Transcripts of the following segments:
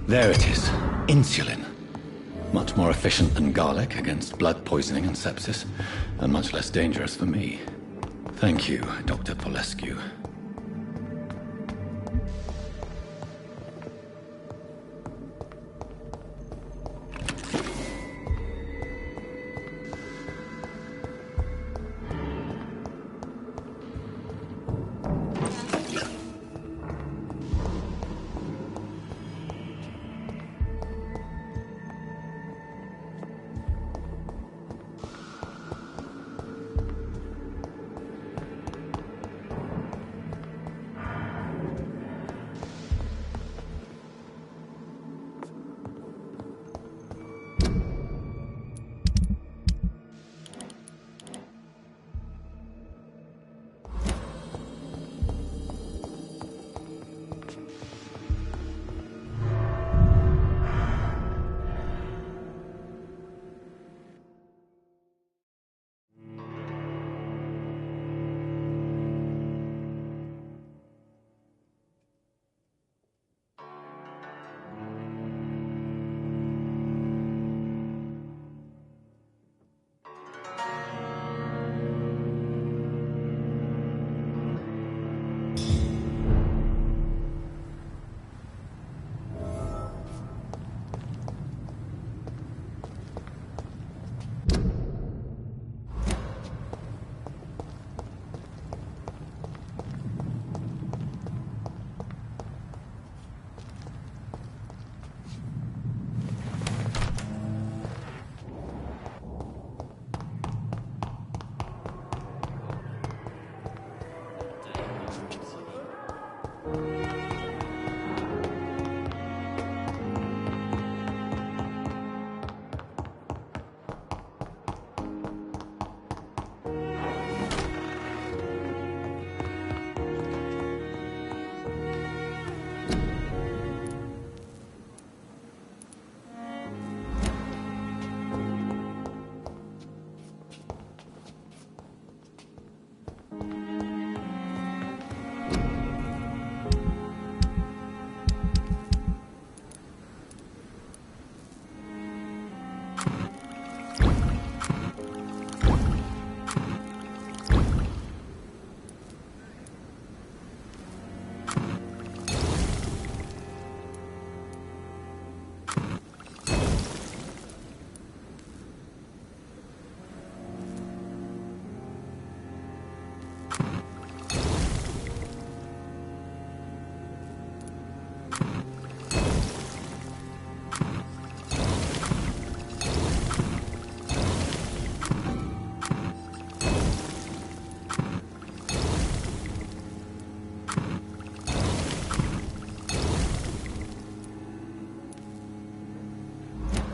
There it is. Insulin. Much more efficient than garlic against blood poisoning and sepsis, and much less dangerous for me. Thank you, Dr. Polescu.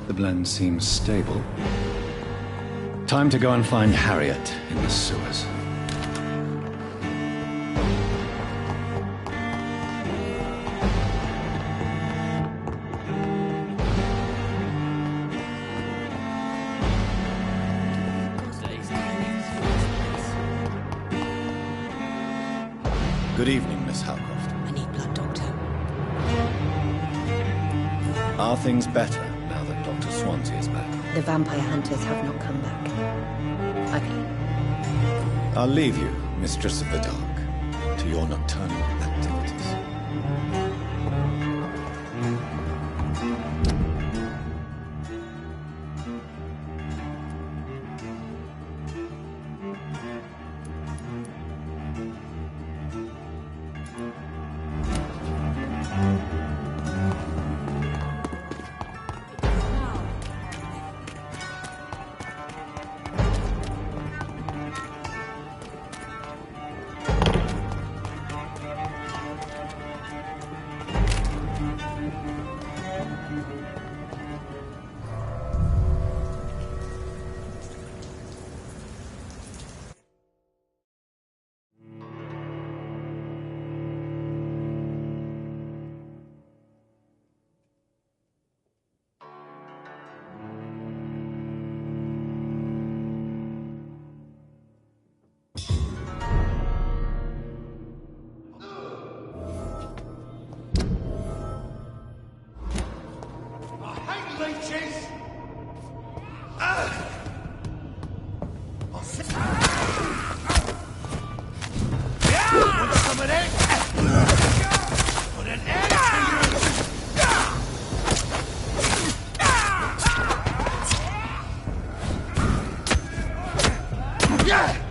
The blend seems stable. Time to go and find Harriet in the sewers. Good evening, Miss Howcroft. I need blood, Doctor. Are things better now that Dr. Swansea is back? The vampire hunters have not come back. Okay. I'll leave you, Mistress of the Dark, to your nocturnal activities. leeches! Want some of that? Put an end to you! Yeah!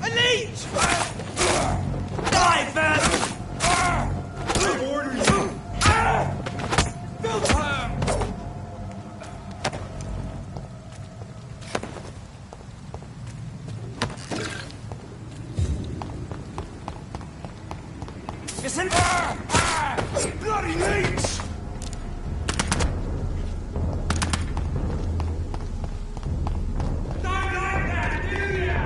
Elite! Die, Van! I order you! Vampyr! Listen! Bloody leech! Die like that, do ya?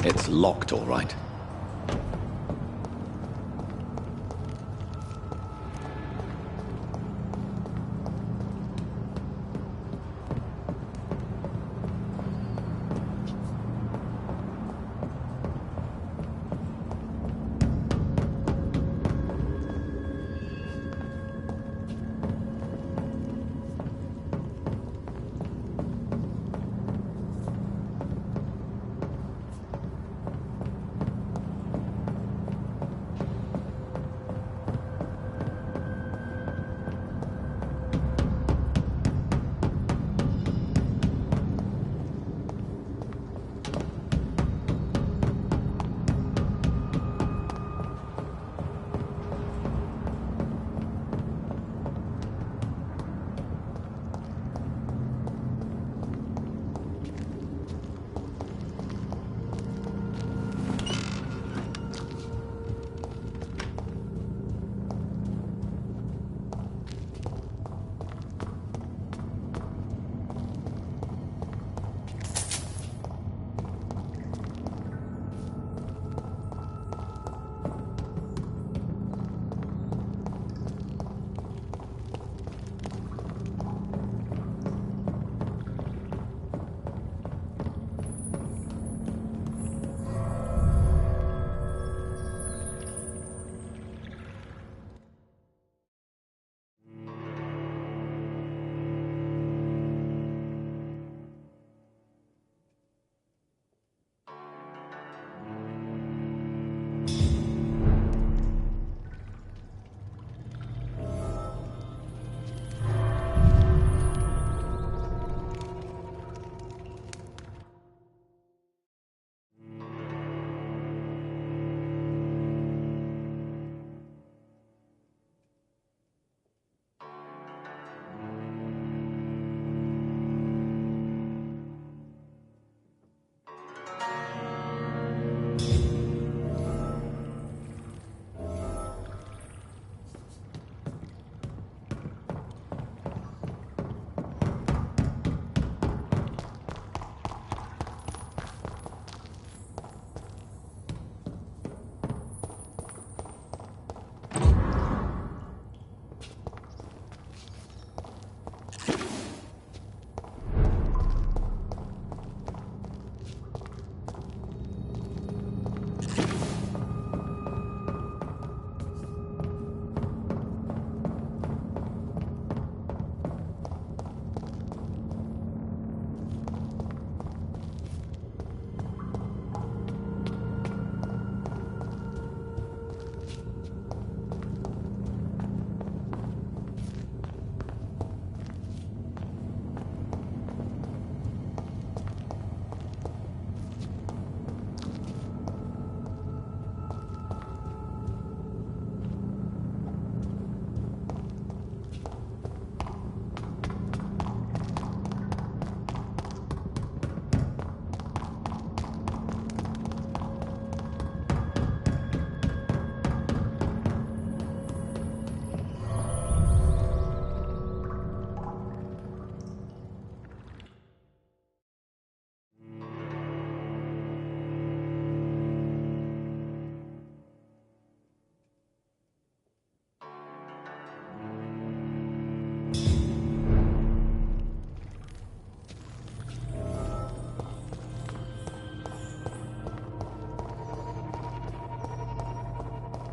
It's locked, all right.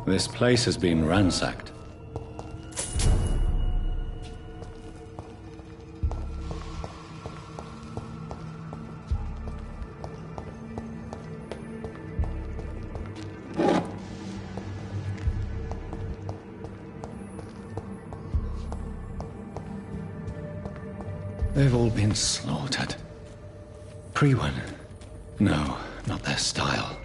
This place has been ransacked. They've all been slaughtered. Pre-one? No, not their style.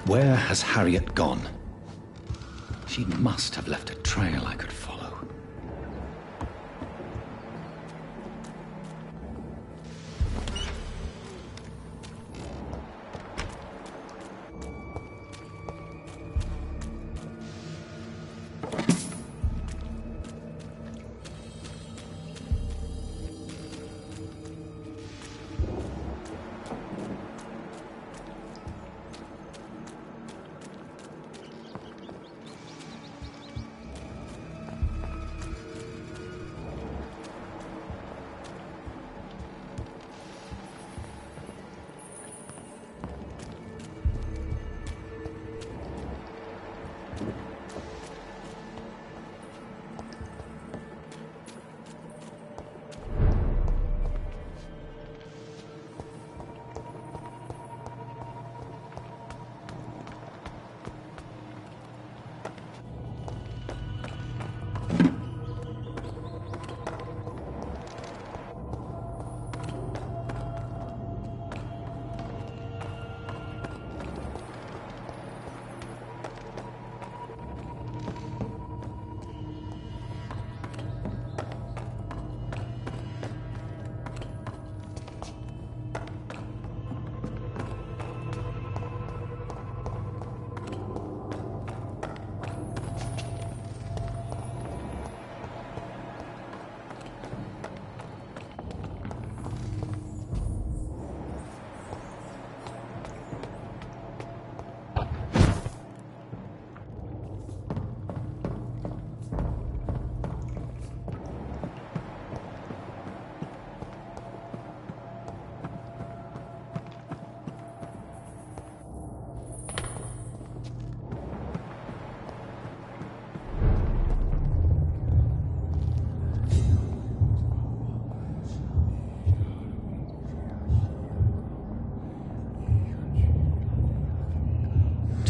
Where has Harriet gone? She must have left a trail I could follow.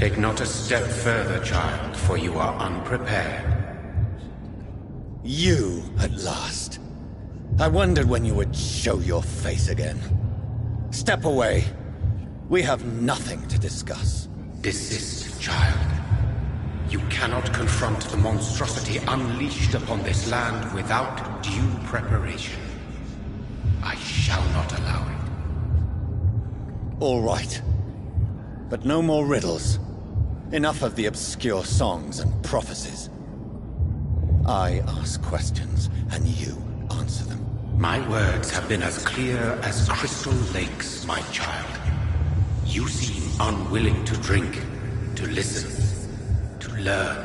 Take not a step further, child, for you are unprepared. You, at last. I wondered when you would show your face again. Step away. We have nothing to discuss. Desist, child. You cannot confront the monstrosity unleashed upon this land without due preparation. I shall not allow it. All right. But no more riddles. Enough of the obscure songs and prophecies. I ask questions, and you answer them. My words have been as clear as crystal lakes, my child. You seem unwilling to drink, to listen, to learn.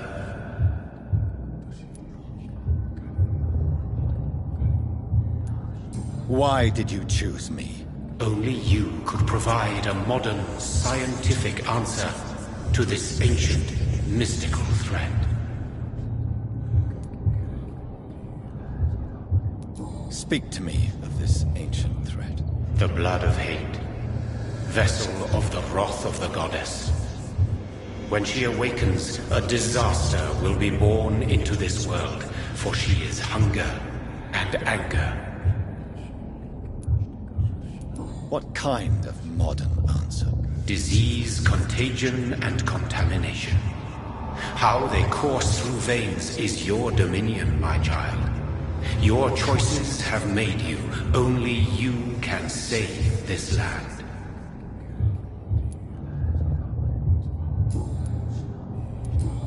Why did you choose me? Only you could provide a modern, scientific answer to this ancient, mystical threat. Speak to me of this ancient threat. The blood of hate, vessel of the wrath of the goddess. When she awakens, a disaster will be born into this world, for she is hunger and anger. What kind of modern answer? Disease, contagion, and contamination. How they course through veins is your dominion, my child. Your choices have made you. Only you can save this land.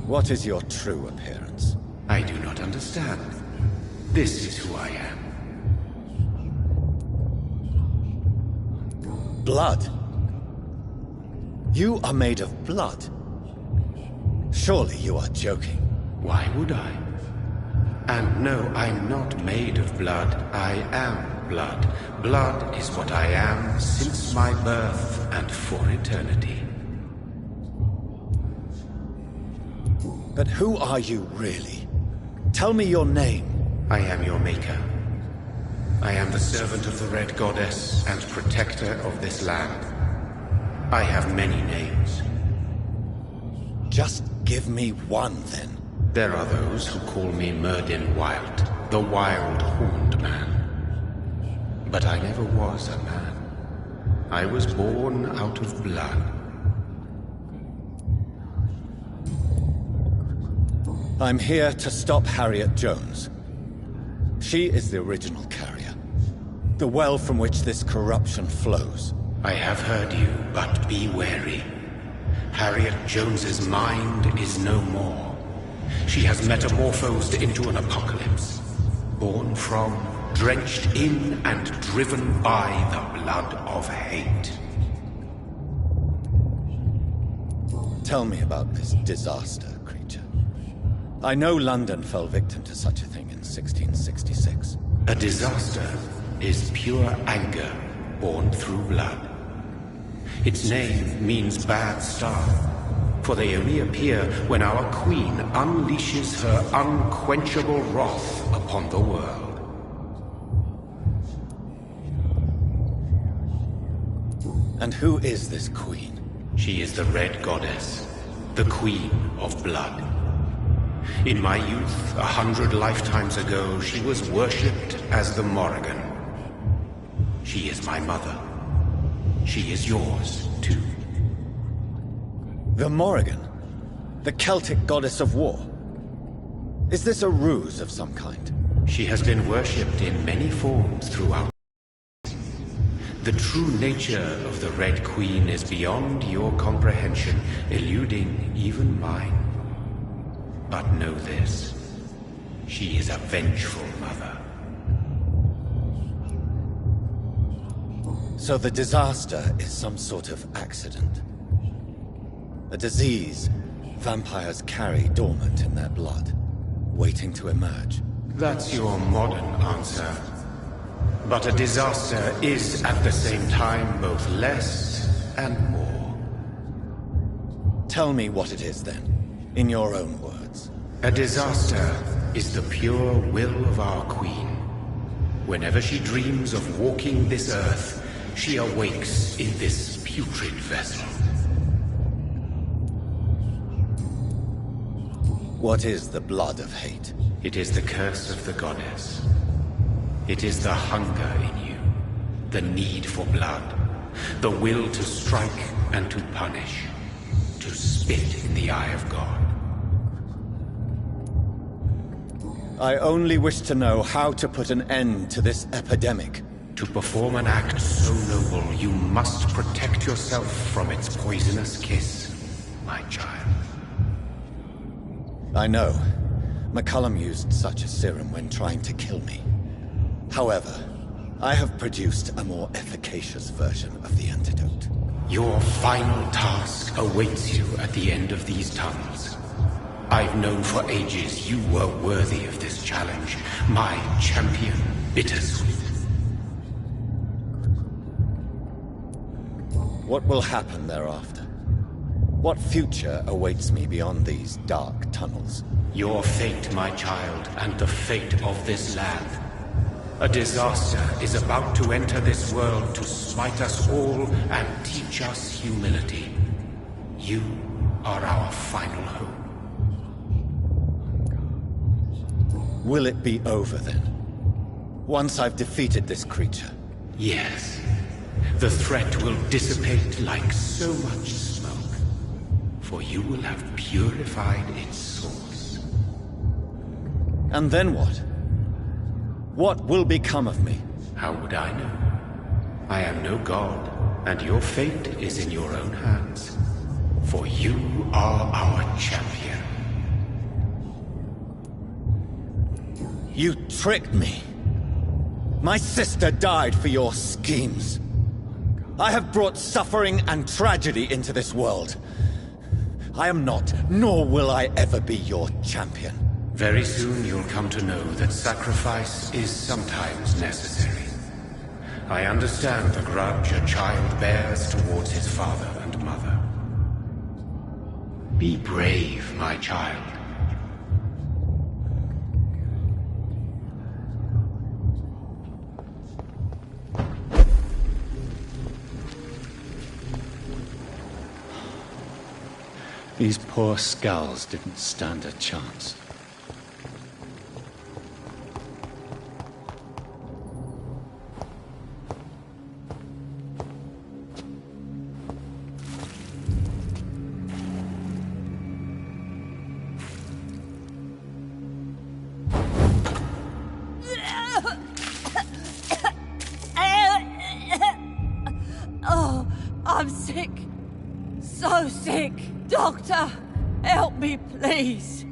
What is your true appearance? I do not understand. This is who I am. Blood? You are made of blood. Surely you are joking. Why would I? And no, I'm not made of blood. I am blood. Blood is what I am since my birth and for eternity. But who are you really? Tell me your name. I am your maker. I am the servant of the Red Goddess and protector of this land. I have many names. Just give me one, then. There are those who call me Myrddin Wild, the Wild Horned Man. But I never was a man. I was born out of blood. I'm here to stop Harriet Jones. She is the original carrier. The well from which this corruption flows. I have heard you, but be wary. Harriet Jones's mind is no more. She has metamorphosed into an apocalypse. Born from, drenched in, and driven by the blood of hate. Tell me about this disaster, creature. I know London fell victim to such a thing in 1666. A disaster is pure anger born through blood. Its name means bad star, for they only appear when our queen unleashes her unquenchable wrath upon the world. And who is this queen? She is the Red Goddess, the Queen of Blood. In my youth, 100 lifetimes ago, she was worshipped as the Morrigan. She is my mother. She is yours, too. The Morrigan? The Celtic goddess of war? Is this a ruse of some kind? She has been worshipped in many forms throughout. The true nature of the Red Queen is beyond your comprehension, eluding even mine. But know this, she is a vengeful mother. So the disaster is some sort of accident. A disease vampires carry dormant in their blood, waiting to emerge. That's your modern answer. But a disaster is at the same time both less and more. Tell me what it is then, in your own words. A disaster is the pure will of our queen. Whenever she dreams of walking this earth, she awakes in this putrid vessel. What is the blood of hate? It is the curse of the goddess. It is the hunger in you, the need for blood, the will to strike and to punish, to spit in the eye of God. I only wish to know how to put an end to this epidemic. To perform an act so noble, you must protect yourself from its poisonous kiss, my child. I know. McCullum used such a serum when trying to kill me. However, I have produced a more efficacious version of the antidote. Your final task awaits you at the end of these tunnels. I've known for ages you were worthy of this challenge, my champion, Bittersweet. What will happen thereafter? What future awaits me beyond these dark tunnels? Your fate, my child, and the fate of this land. A disaster is about to enter this world to smite us all and teach us humility. You are our final hope. Will it be over then? Once I've defeated this creature? Yes. The threat will dissipate like so much smoke, for you will have purified its source. And then what? What will become of me? How would I know? I am no god, and your fate is in your own hands. For you are our champion. You tricked me. My sister died for your schemes. I have brought suffering and tragedy into this world. I am not, nor will I ever be your champion. Very soon you'll come to know that sacrifice is sometimes necessary. I understand the grudge a child bears towards his father and mother. Be brave, my child. These poor skulls didn't stand a chance. Oh, I'm sick. So sick. Doctor, help me, please.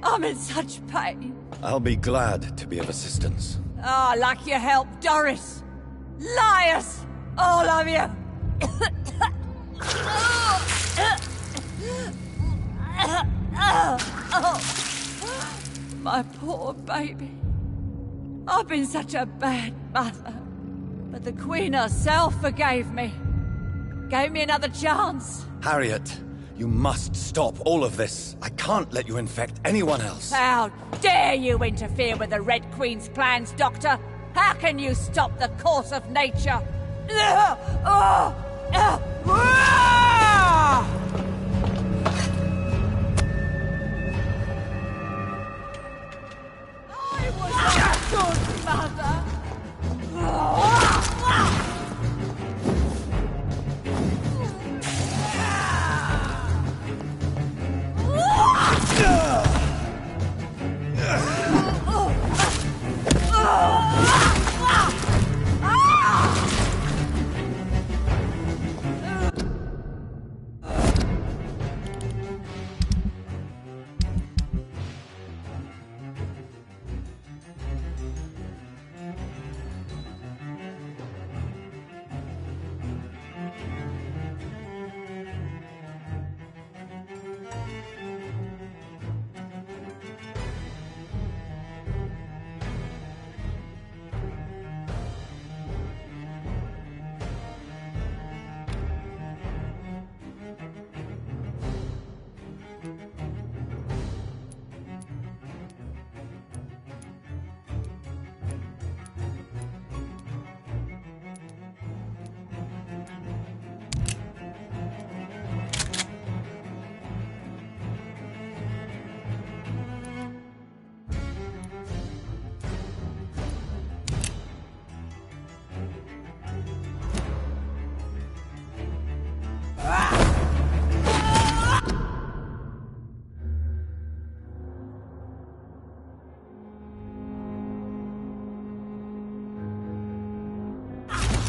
I'm in such pain. I'll be glad to be of assistance. Ah, like your help, Doris. Liars! All of you! My poor baby. I've been such a bad mother. But the Queen herself forgave me. Gave me another chance. Harriet, you must stop all of this. I can't let you infect anyone else. How dare you interfere with the Red Queen's plans, Doctor? How can you stop the course of nature? I was a good mother.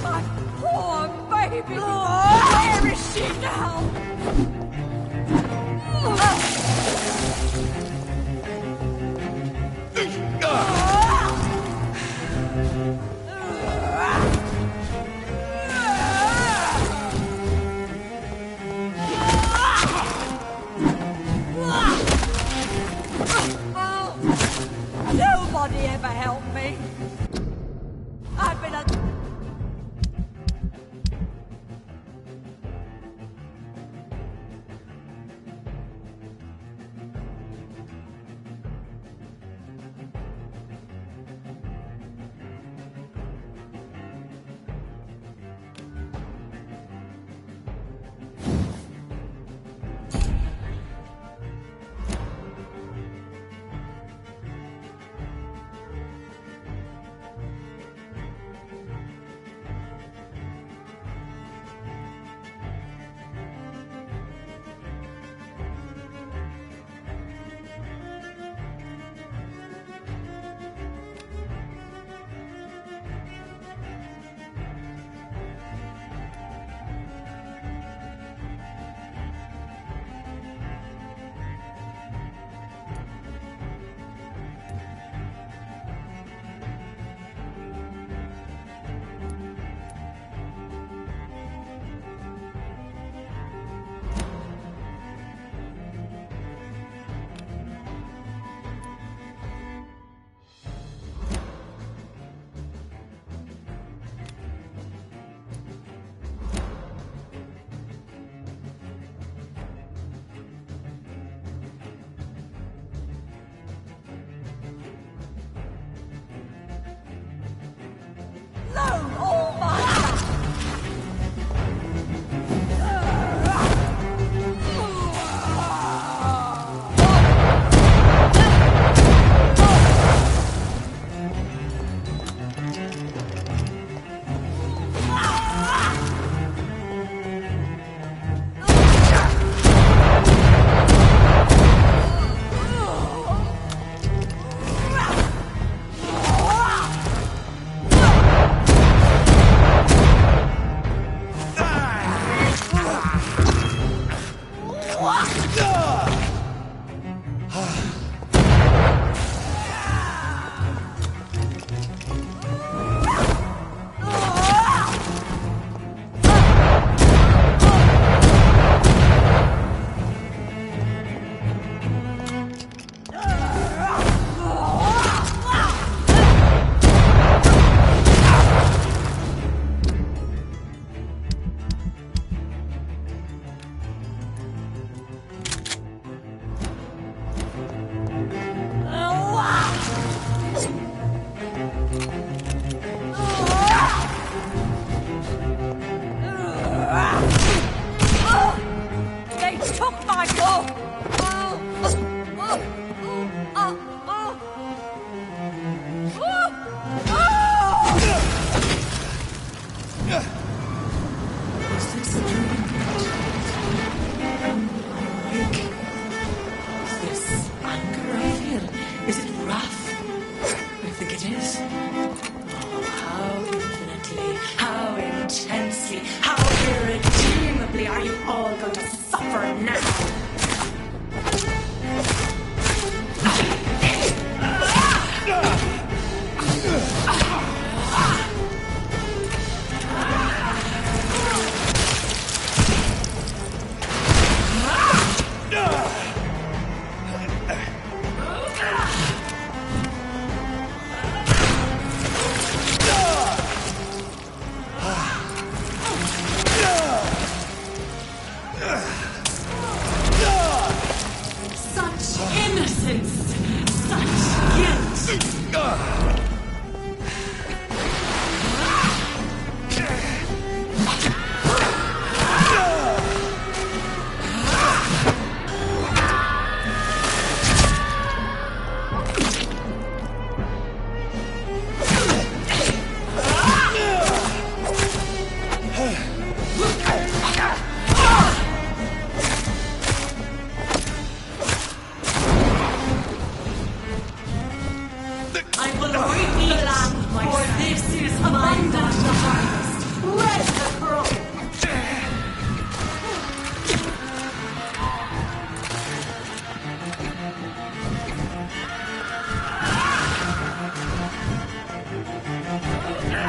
My poor baby! Where is she now? Nobody ever helped me. I've been a... I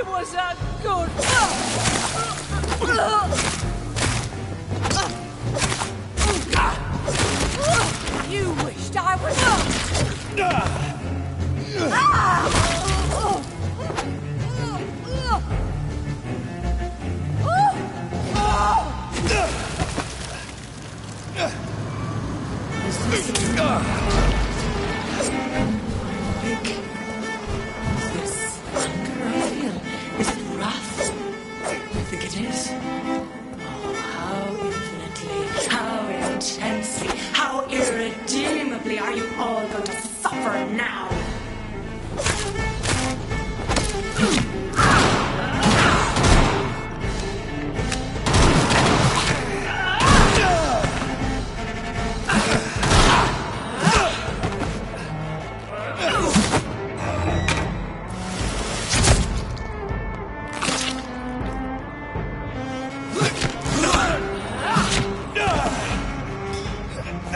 was a good... You wished I was... Is it wrath? I think it is. Oh, how infinitely, how intensely, how irredeemably are you all going to suffer now?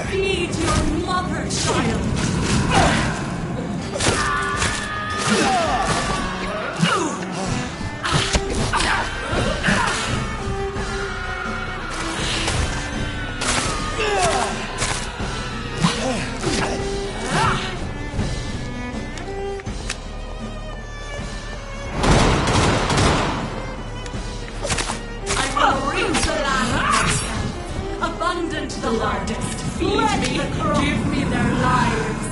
Feed your mother, child! I will bring the land abundant, the largest. Feed me, give me their lives.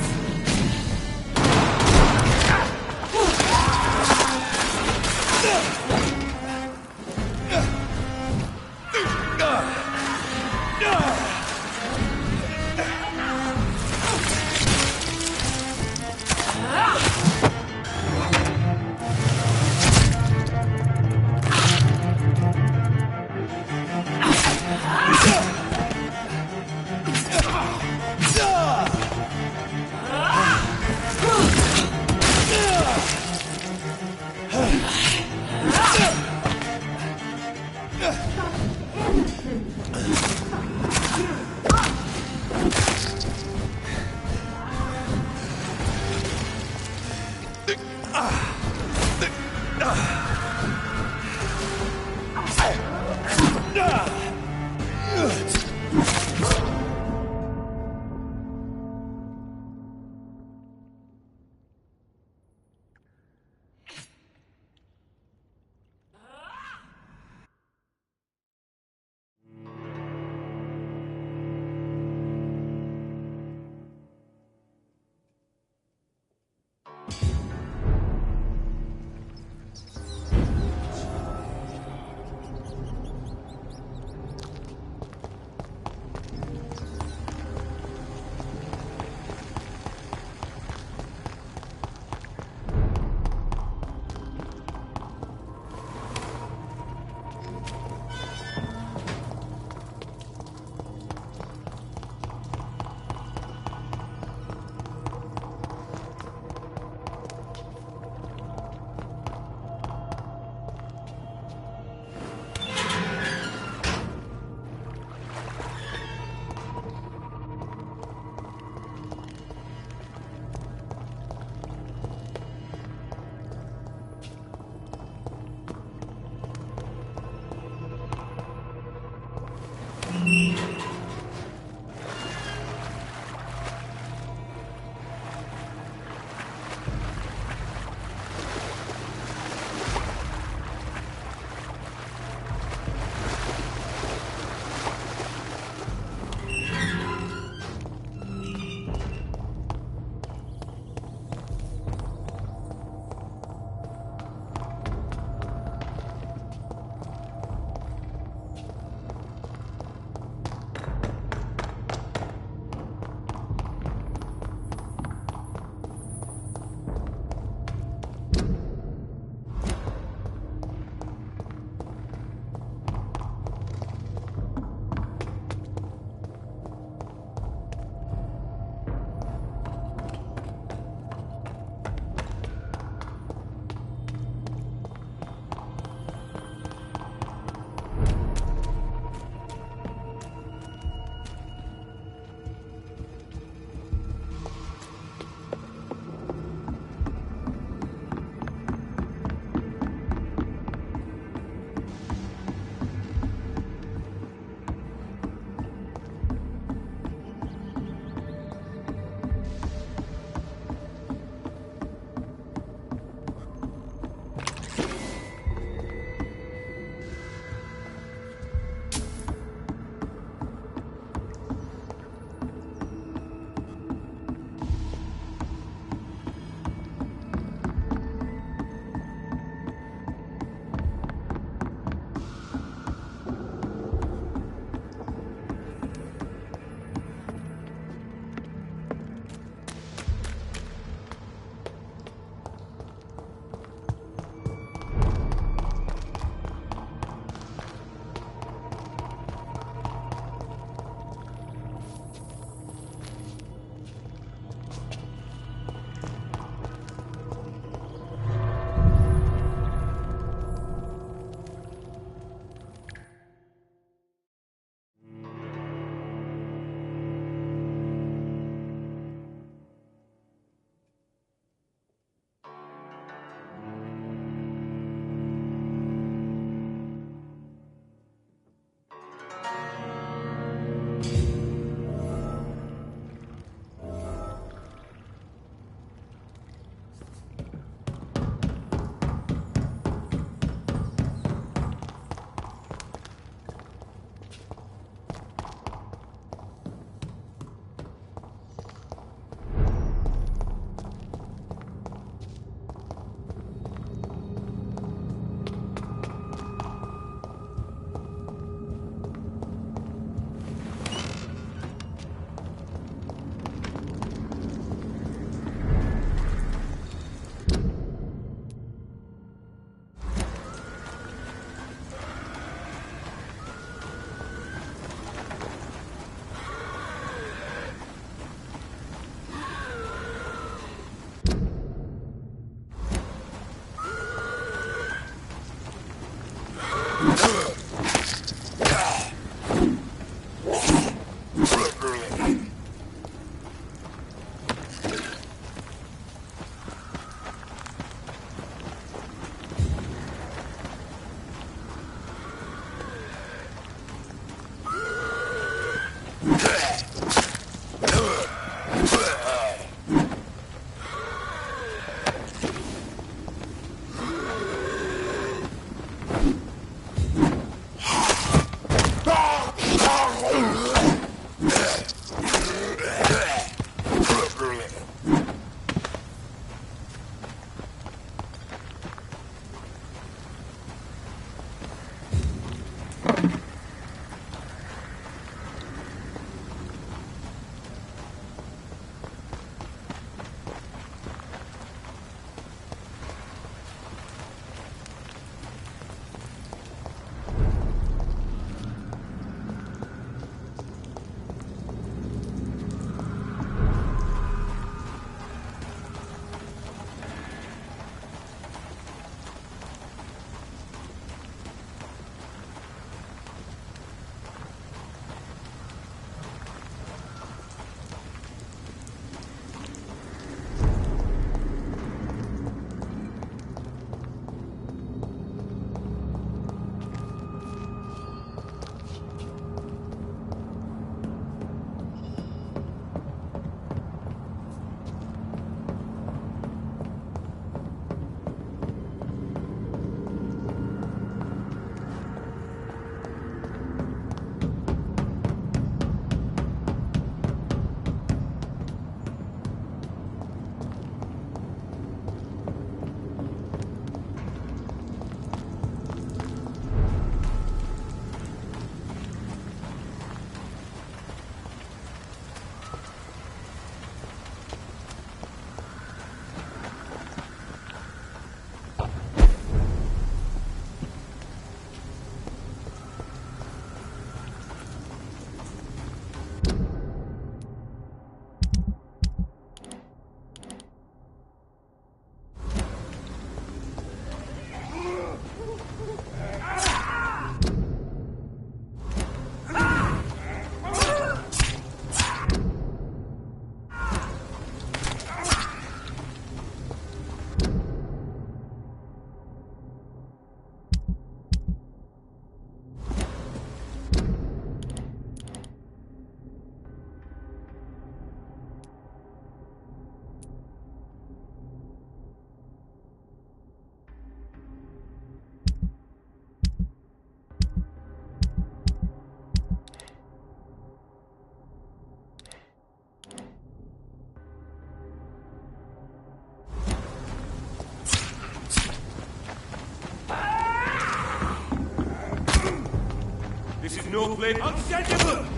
no blame outstanding!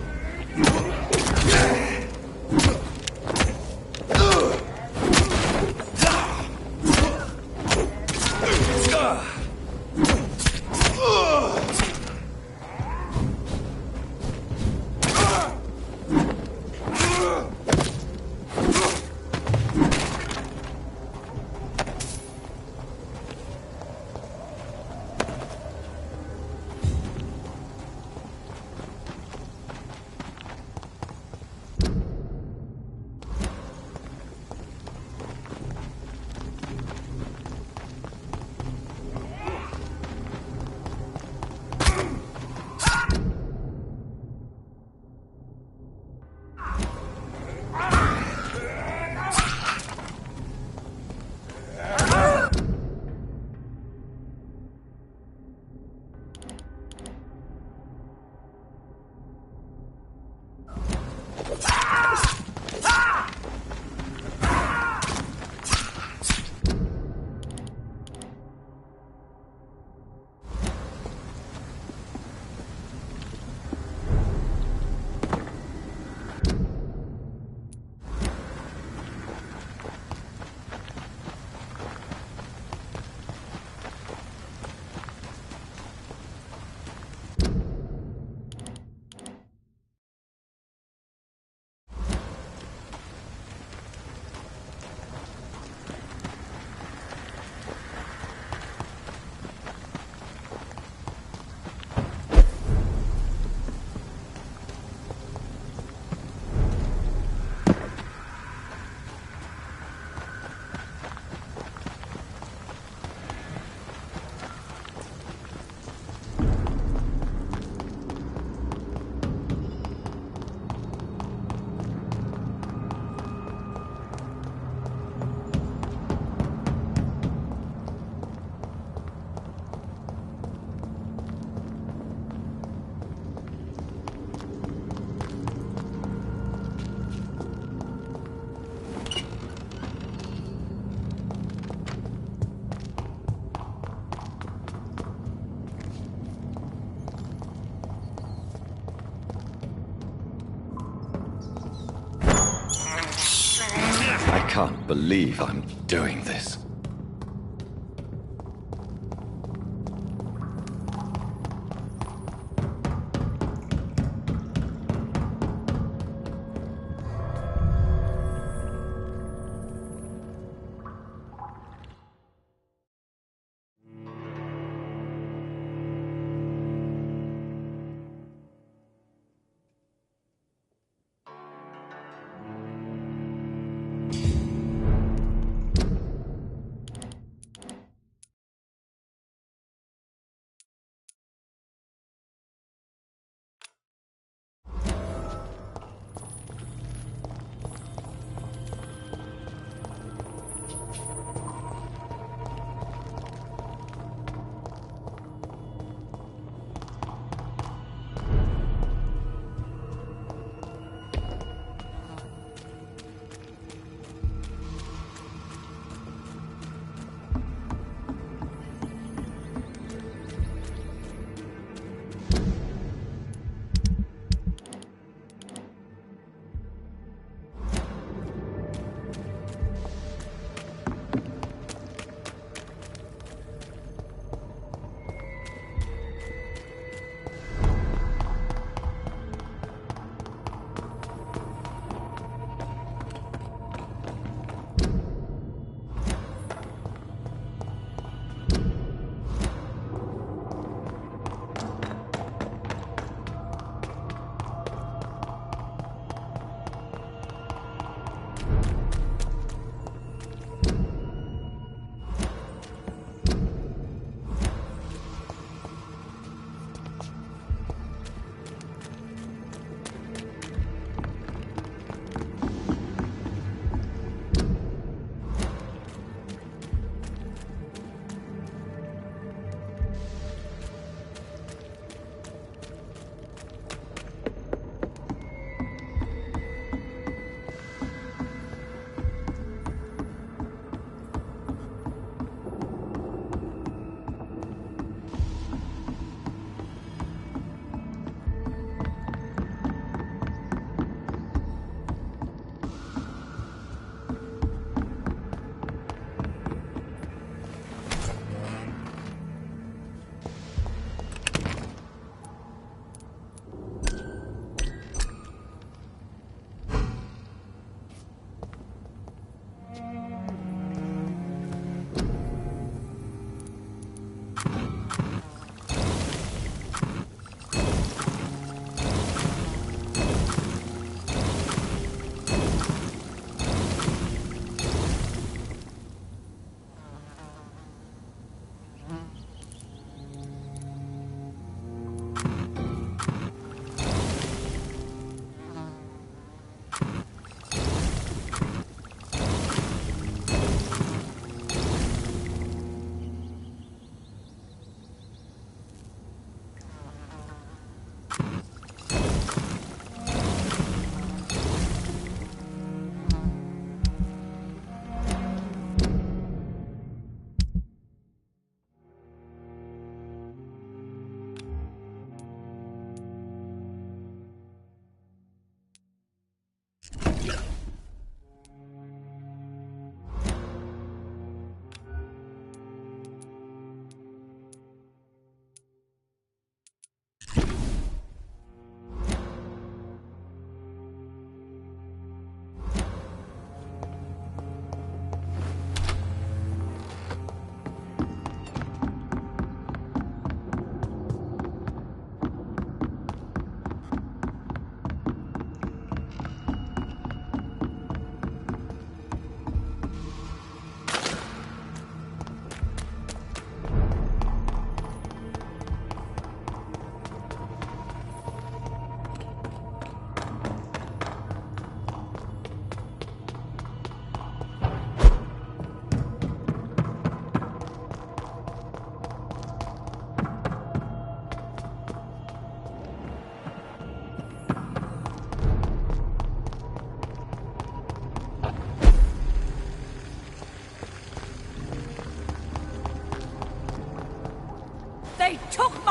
I can't believe I'm doing this.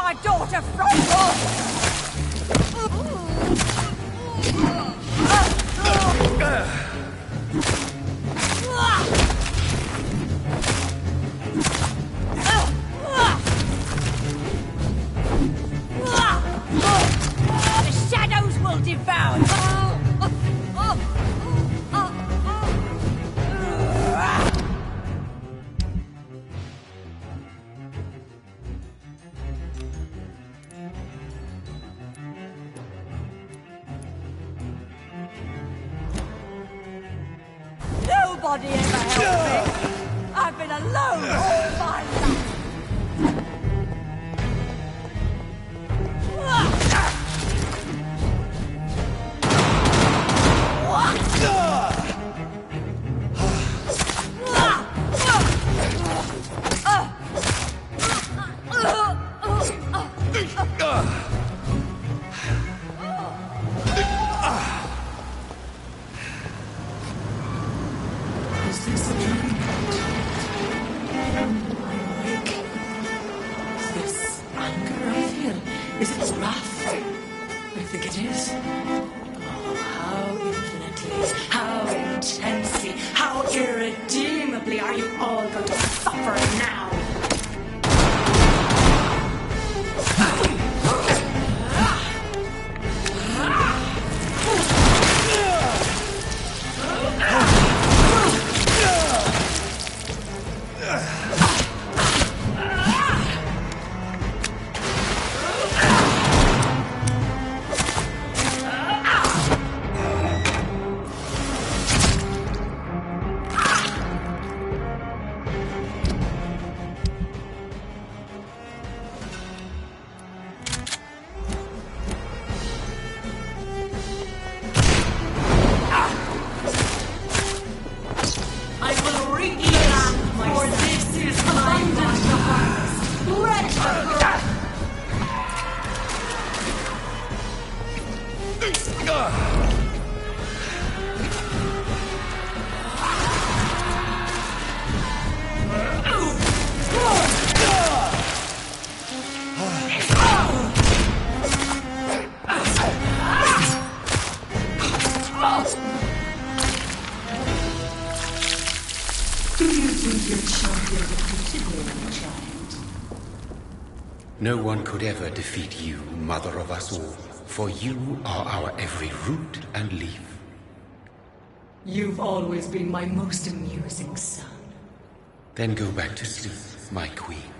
my daughter from the shadows will devour. Nobody ever helped me. I've been alone all my life. Is this a dream? Am I awake? Is this anger I feel? Is it wrath? I think it is. Oh, how infinitely, how intensely, how irredeemably are you all going to suffer now? I will wreak you out, for this is my masterpiece. Let her go. Do you think your champion will consider me, child? No one could ever defeat you, mother of us all, for you are our every root and leaf. You've always been my most amusing son. Then go back to sleep, my queen,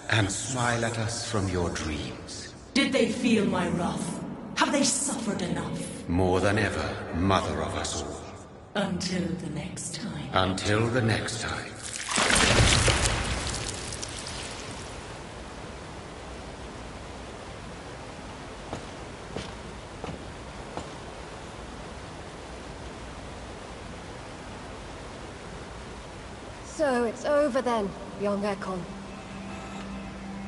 and smile at us from your dreams. Did they feel my wrath? Have they suffered enough? More than ever, mother of us all. Until the next time. Until the next time. So it's over then, young Ekon.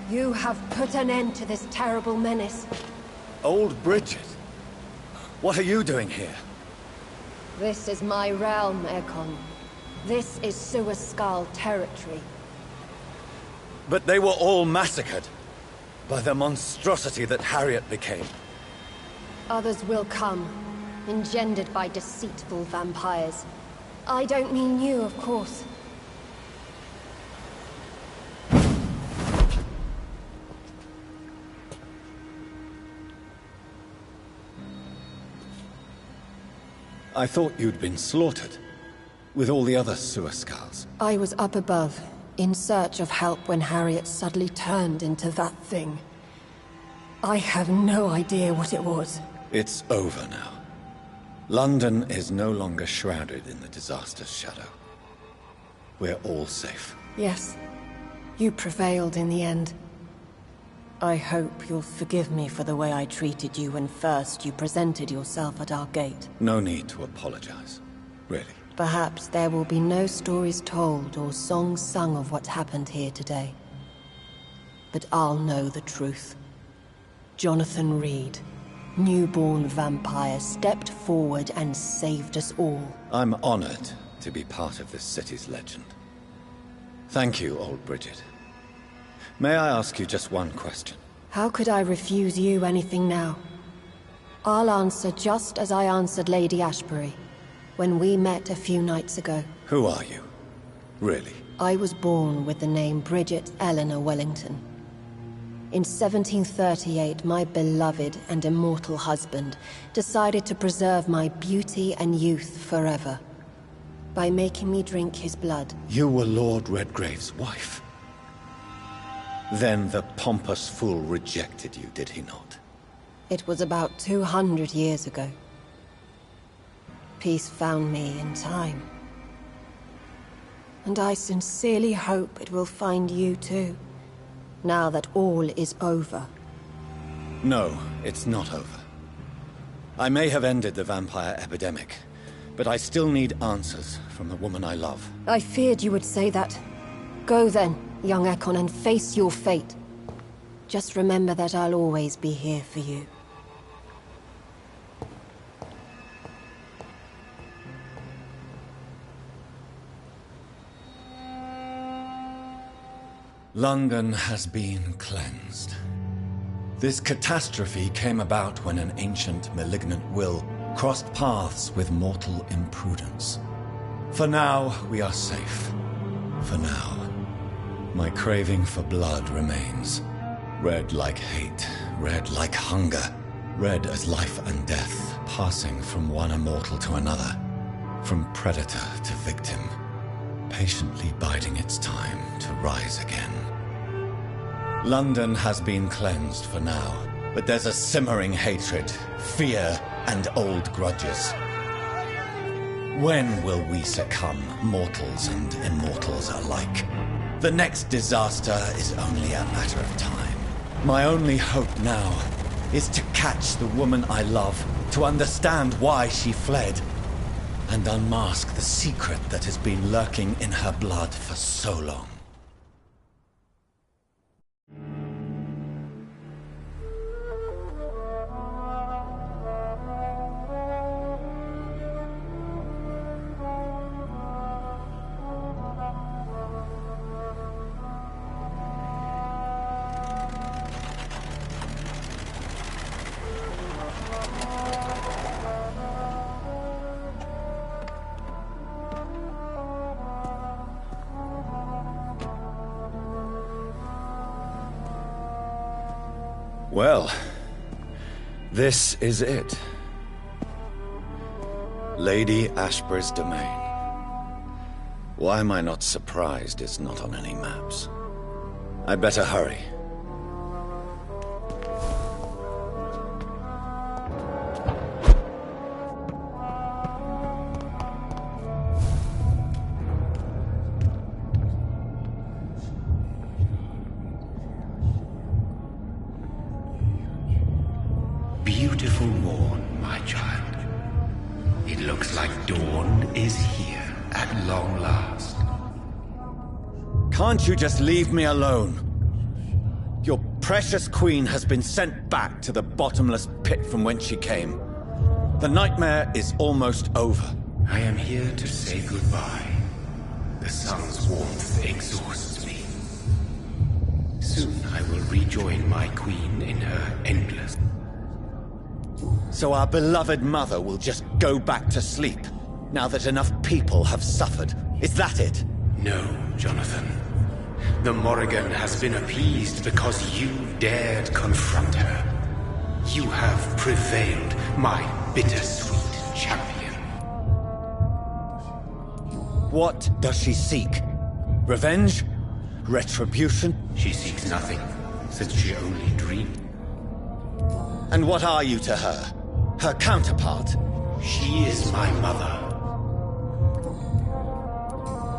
You have put an end to this terrible menace. Old Bridget? What are you doing here? This is my realm, Ekon. This is Suascal territory. But they were all massacred by the monstrosity that Harriet became. Others will come, engendered by deceitful vampires. I don't mean you, of course. I thought you'd been slaughtered, with all the other Suascals. I was up above, in search of help when Harriet suddenly turned into that thing. I have no idea what it was. It's over now. London is no longer shrouded in the disaster's shadow. We're all safe. Yes, you prevailed in the end. I hope you'll forgive me for the way I treated you when first you presented yourself at our gate. No need to apologize, really. Perhaps there will be no stories told or songs sung of what happened here today. But I'll know the truth. Jonathan Reed, newborn vampire, stepped forward and saved us all. I'm honored to be part of this city's legend. Thank you, old Bridget. May I ask you just one question? How could I refuse you anything now? I'll answer just as I answered Lady Ashbury when we met a few nights ago. Who are you? Really? I was born with the name Bridget Eleanor Wellington. In 1738, my beloved and immortal husband decided to preserve my beauty and youth forever by making me drink his blood. You were Lord Redgrave's wife. Then the pompous fool rejected you, did he not? It was about 200 years ago. Peace found me in time. And I sincerely hope it will find you too, now that all is over. No, it's not over. I may have ended the vampire epidemic, but I still need answers from the woman I love. I feared you would say that. Go then, young Ekon, and face your fate. Just remember that I'll always be here for you. London has been cleansed. This catastrophe came about when an ancient, malignant will crossed paths with mortal imprudence. For now, we are safe. For now. My craving for blood remains. Red like hate, red like hunger. Red as life and death, passing from one immortal to another. From predator to victim. Patiently biding its time to rise again. London has been cleansed for now, but there's a simmering hatred, fear, and old grudges. When will we succumb, mortals and immortals alike? The next disaster is only a matter of time. My only hope now is to catch the woman I love, to understand why she fled, and unmask the secret that has been lurking in her blood for so long. Well, this is it. Lady Ashbury's domain. Why am I not surprised it's not on any maps? I'd better hurry. Beautiful morn, my child. It looks like dawn is here at long last. Can't you just leave me alone? Your precious queen has been sent back to the bottomless pit from whence she came. The nightmare is almost over. I am here to say goodbye. The sun's warmth exhausts me. Soon I will rejoin my queen in her endless... So our beloved mother will just go back to sleep, now that enough people have suffered. Is that it? No, Jonathan. The Morrigan has been appeased because you dared confront her. You have prevailed, my bittersweet champion. What does she seek? Revenge? Retribution? She seeks nothing, since she only dreamed. And what are you to her? Her counterpart? She is my mother.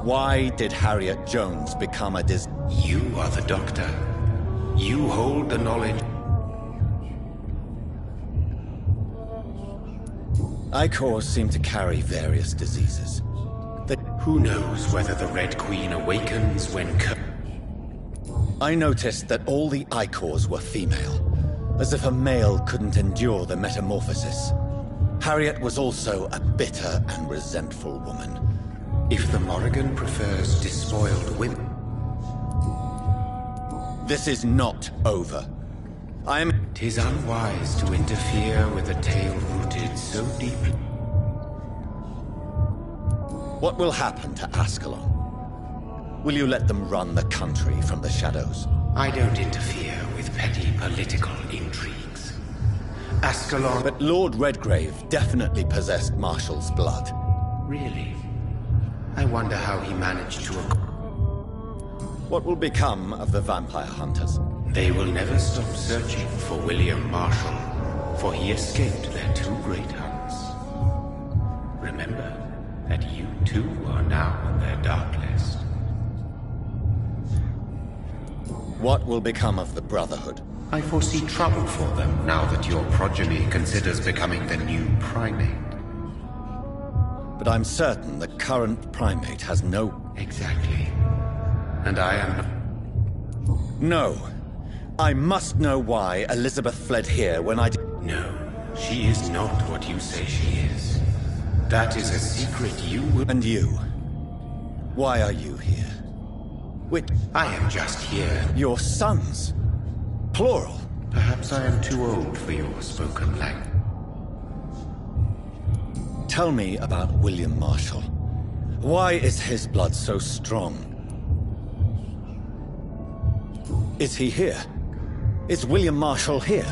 Why did Harriet Jones become a You are the doctor. You hold the knowledge. Icors seem to carry various diseases. Who knows whether the Red Queen awakens when... I noticed that all the Icors were female. As if a male couldn't endure the metamorphosis. Harriet was also a bitter and resentful woman. If the Morrigan prefers despoiled women... This is not over. I am... 'Tis unwise to interfere with a tale rooted so deeply. What will happen to Ascalon? Will you let them run the country from the shadows? I don't interfere with petty political intrigues. Ascalon... But Lord Redgrave definitely possessed Marshall's blood. Really? I wonder how he managed to... What will become of the vampire hunters? They will never stop searching for William Marshall, for he escaped their two great hunts. Remember that you too are now on their dark list. What will become of the Brotherhood? I foresee trouble for them now that your progeny considers becoming the new primate. But I'm certain the current primate has no... Exactly. And I am... No. I must know why Elizabeth fled here when I... No, she is not what you say she is. That is a secret you would... And you? Why are you here? Which... I am just here. Your sons? Plural? Perhaps I am too old for your spoken language. Tell me about William Marshall. Why is his blood so strong? Is he here? Is William Marshall here?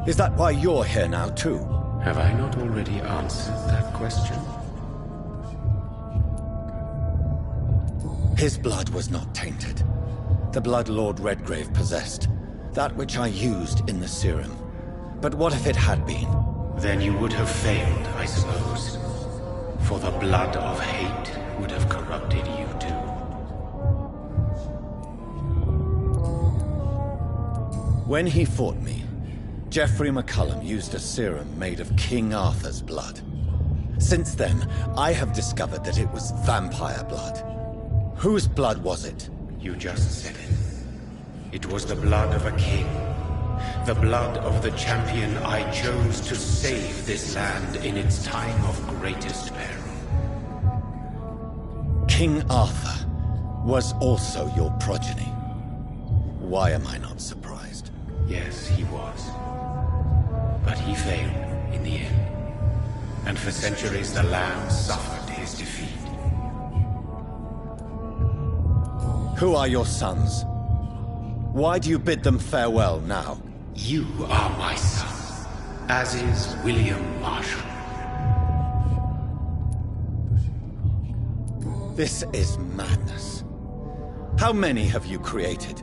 Is that why you're here now, too? Have I not already answered that question? His blood was not tainted. The blood Lord Redgrave possessed. That which I used in the serum. But what if it had been? Then you would have failed, I suppose. For the blood of hate would have corrupted you too. When he fought me, Geoffrey McCullum used a serum made of King Arthur's blood. Since then, I have discovered that it was vampire blood. Whose blood was it? You just said it. It was the blood of a king. The blood of the champion I chose to save this land in its time of greatest peril. King Arthur was also your progeny. Why am I not surprised? Yes, he was. But he failed in the end. And for centuries the land suffered his defeat. Who are your sons? Why do you bid them farewell now? You are my son, as is William Marshall. This is madness. How many have you created?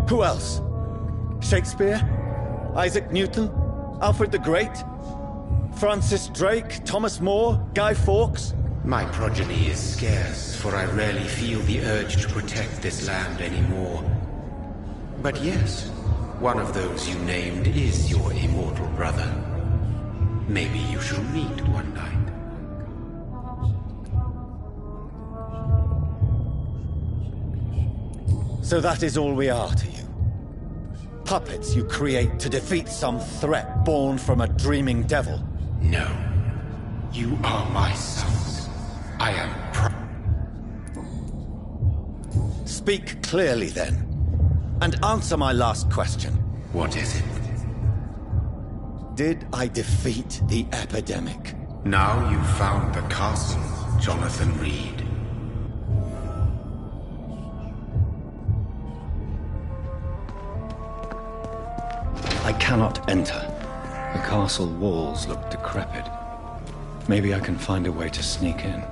Who else? Shakespeare? Isaac Newton? Alfred the Great? Francis Drake? Thomas More? Guy Fawkes? My progeny is scarce, for I rarely feel the urge to protect this land anymore. But yes, one of those you named is your immortal brother. Maybe you shall meet one night. So that is all we are to you? Puppets you create to defeat some threat born from a dreaming devil? No. You are my sons. I am Speak clearly then, and answer my last question. What is it? Did I defeat the epidemic? Now you've found the castle, Jonathan Reed. I cannot enter. The castle walls look decrepit. Maybe I can find a way to sneak in.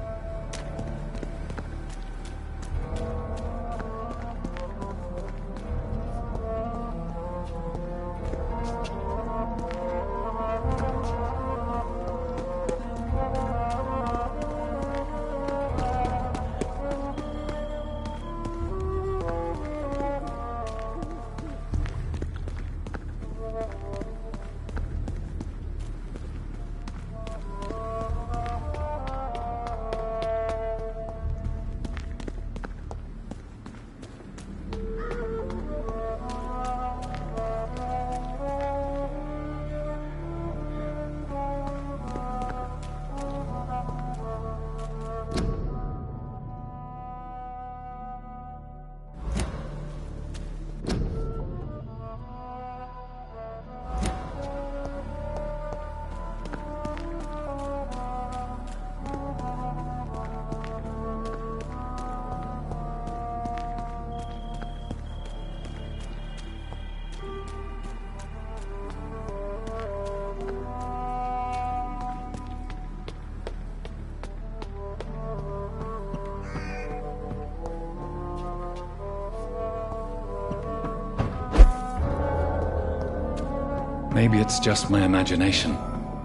Maybe it's just my imagination,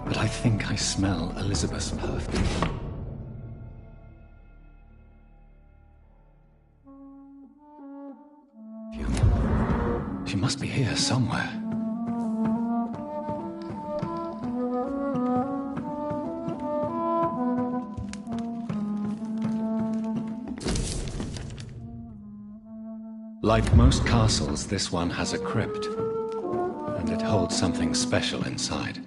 but I think I smell Elizabeth's perfume. She must be here somewhere. Like most castles, this one has a crypt, and it holds something special inside.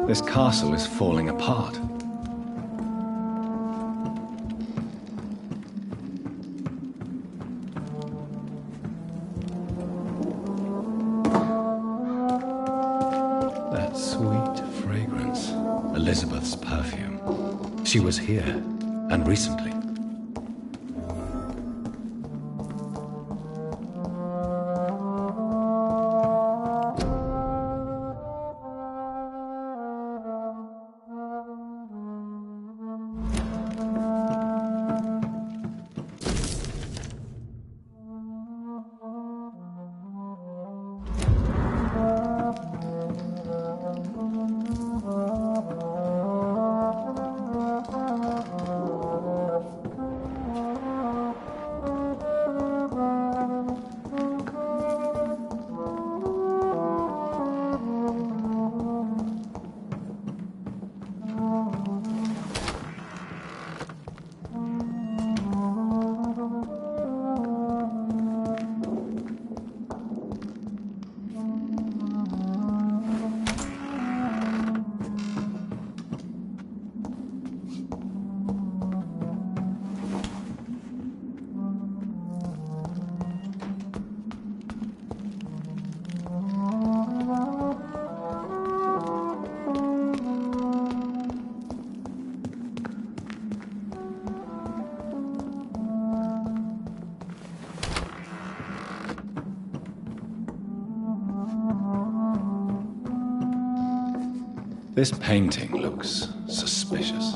This castle is falling apart. That sweet fragrance, Elizabeth's perfume. She was here, and recently. This painting looks suspicious.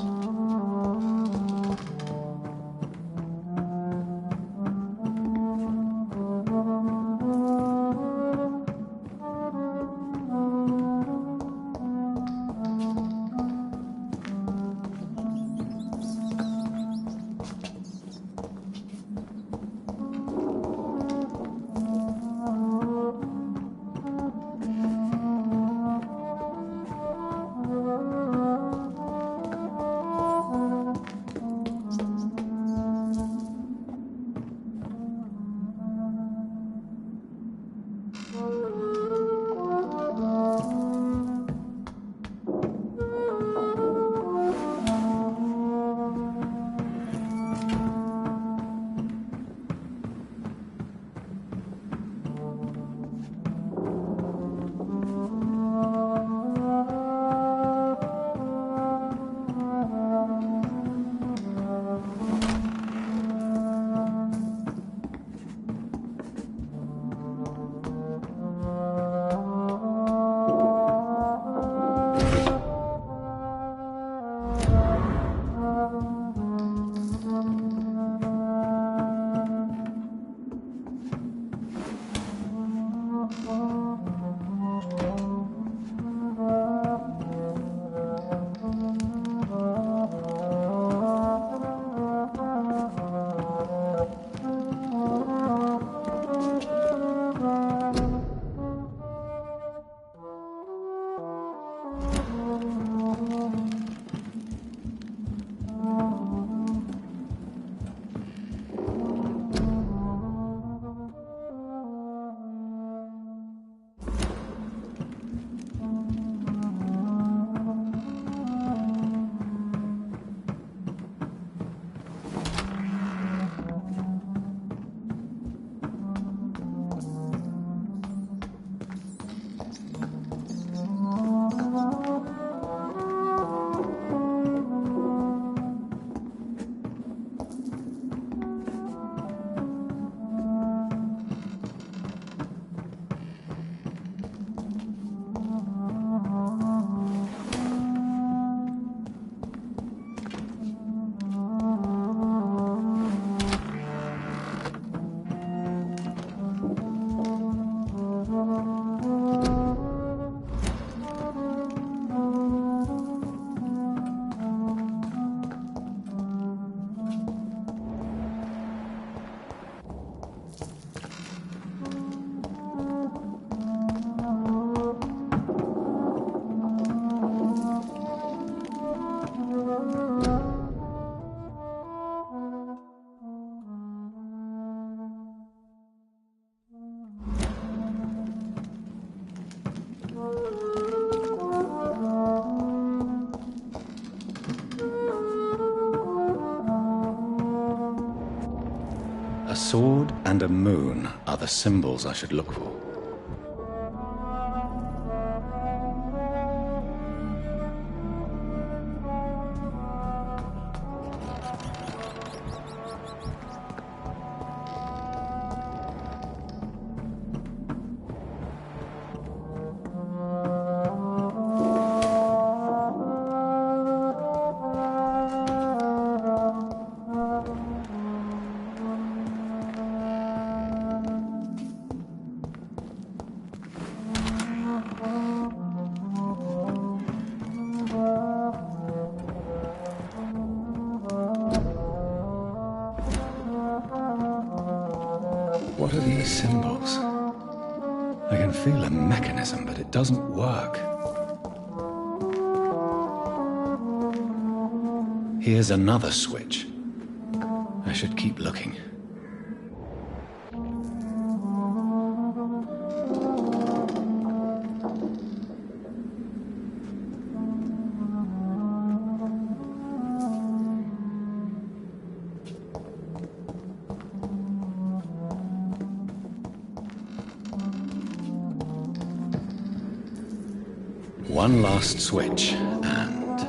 sword and a moon are the symbols I should look for. What are these symbols? I can feel a mechanism, but it doesn't work. Here's another switch. I should keep looking. One last switch, and...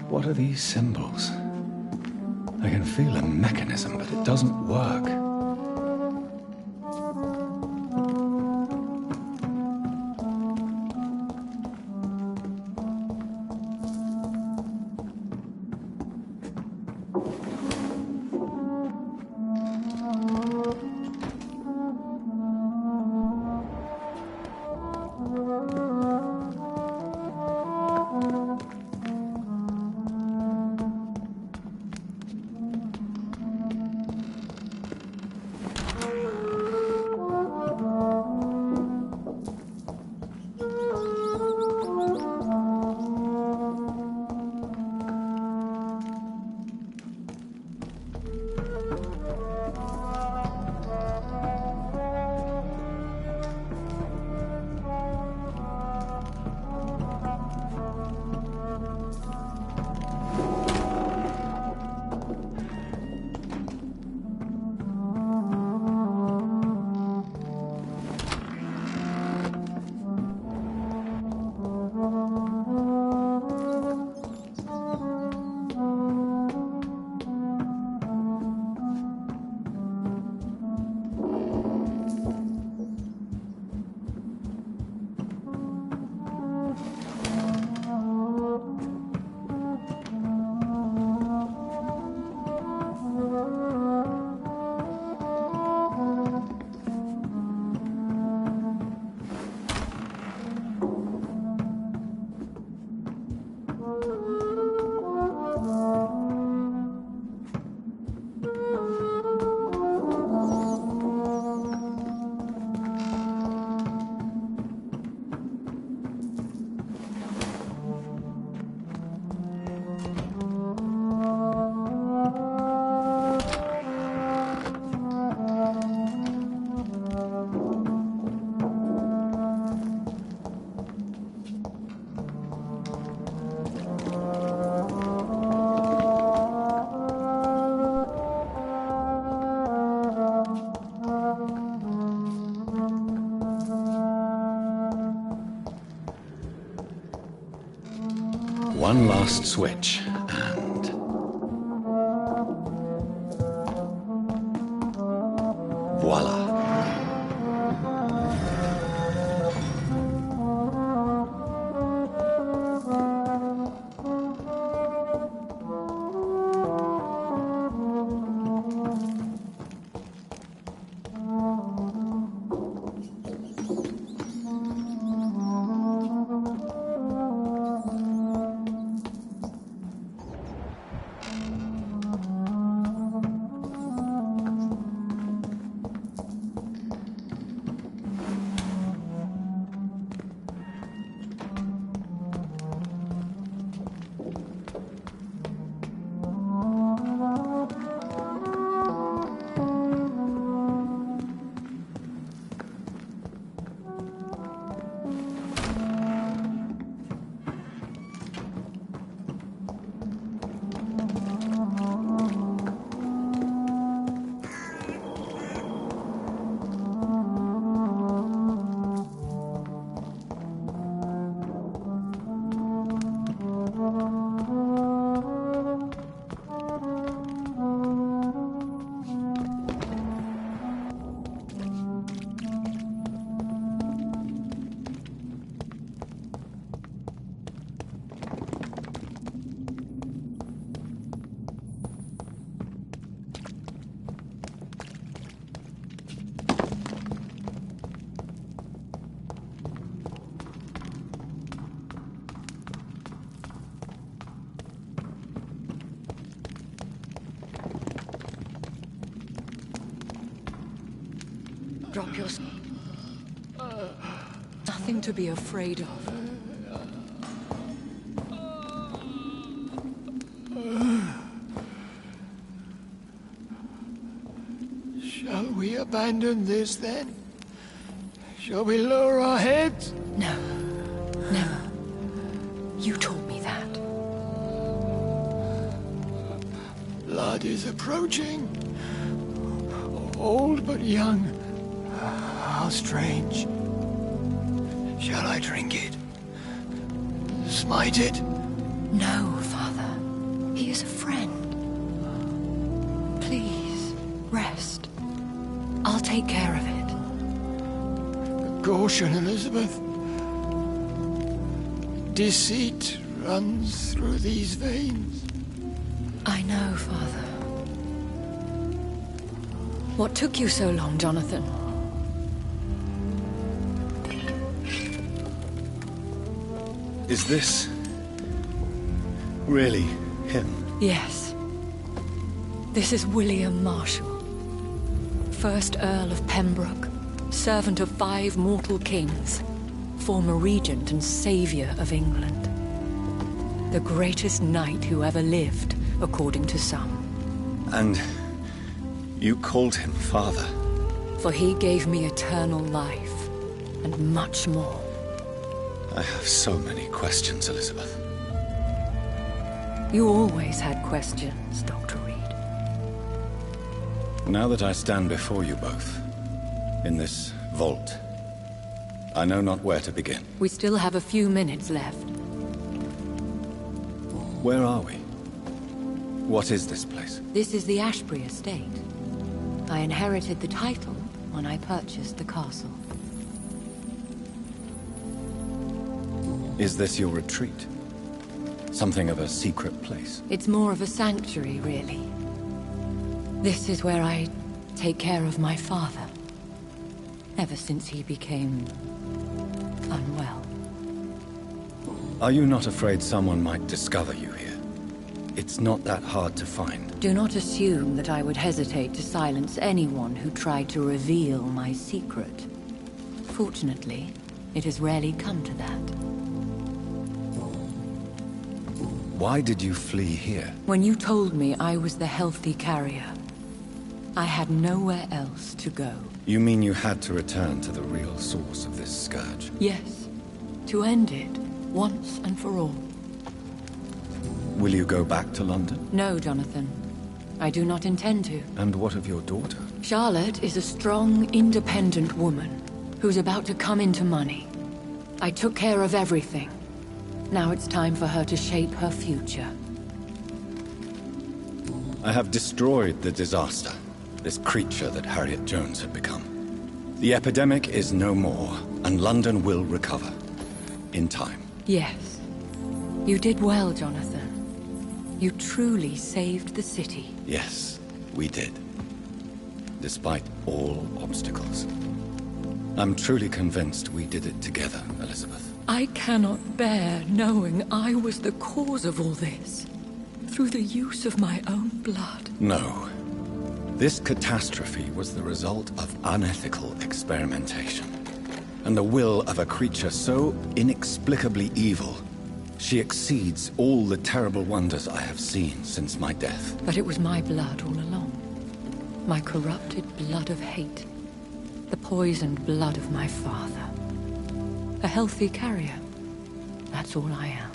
What are these symbols? I can feel a mechanism, but it doesn't work. One last switch, and... voila. Drop your... Nothing to be afraid of. Shall we abandon this then? Shall we lower our heads? No. Never. You taught me that. Blood is approaching. Old but young. How strange. Shall I drink it? Smite it? No, Father. He is a friend. Please, rest. I'll take care of it. Caution, Elizabeth. Deceit runs through these veins. I know, Father. What took you so long, Jonathan? Is this really him? Yes. This is William Marshall, 1st Earl of Pembroke, servant of 5 mortal kings, former regent and saviour of England. The greatest knight who ever lived, according to some. And you called him father? For he gave me eternal life, and much more. I have so many questions, Elizabeth. You always had questions, Dr. Reed. Now that I stand before you both, in this vault, I know not where to begin. We still have a few minutes left. Where are we? What is this place? This is the Ashbury estate. I inherited the title when I purchased the castle. Is this your retreat? Something of a secret place? It's more of a sanctuary, really. This is where I take care of my father. Ever since he became unwell. Are you not afraid someone might discover you here? It's not that hard to find. Do not assume that I would hesitate to silence anyone who tried to reveal my secret. Fortunately, it has rarely come to that. Why did you flee here? When you told me I was the healthy carrier, I had nowhere else to go. You mean you had to return to the real source of this scourge? Yes, to end it, once and for all. Will you go back to London? No, Jonathan. I do not intend to. And what of your daughter? Charlotte is a strong, independent woman who's about to come into money. I took care of everything. Now it's time for her to shape her future. I have destroyed the disaster, this creature that Harriet Jones had become. The epidemic is no more, and London will recover. In time. Yes. You did well, Jonathan. You truly saved the city. Yes, we did. Despite all obstacles. I'm truly convinced we did it together, Elizabeth. I cannot bear knowing I was the cause of all this. Through the use of my own blood. No. This catastrophe was the result of unethical experimentation. And the will of a creature so inexplicably evil, she exceeds all the terrible wonders I have seen since my death. But it was my blood all along. My corrupted blood of hate. The poisoned blood of my father. A healthy carrier. That's all I am.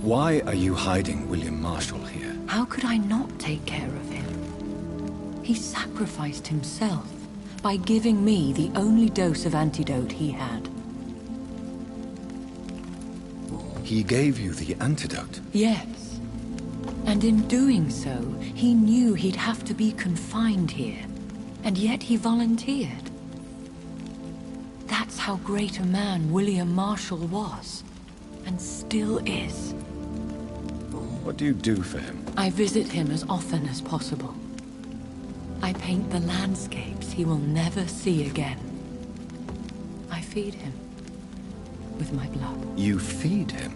Why are you hiding William Marshall here? How could I not take care of him? He sacrificed himself by giving me the only dose of antidote he had. He gave you the antidote? Yes. And in doing so, he knew he'd have to be confined here. And yet he volunteered. That's how great a man William Marshall was. And still is. What do you do for him? I visit him as often as possible. I paint the landscapes he will never see again. I feed him with my blood. You feed him?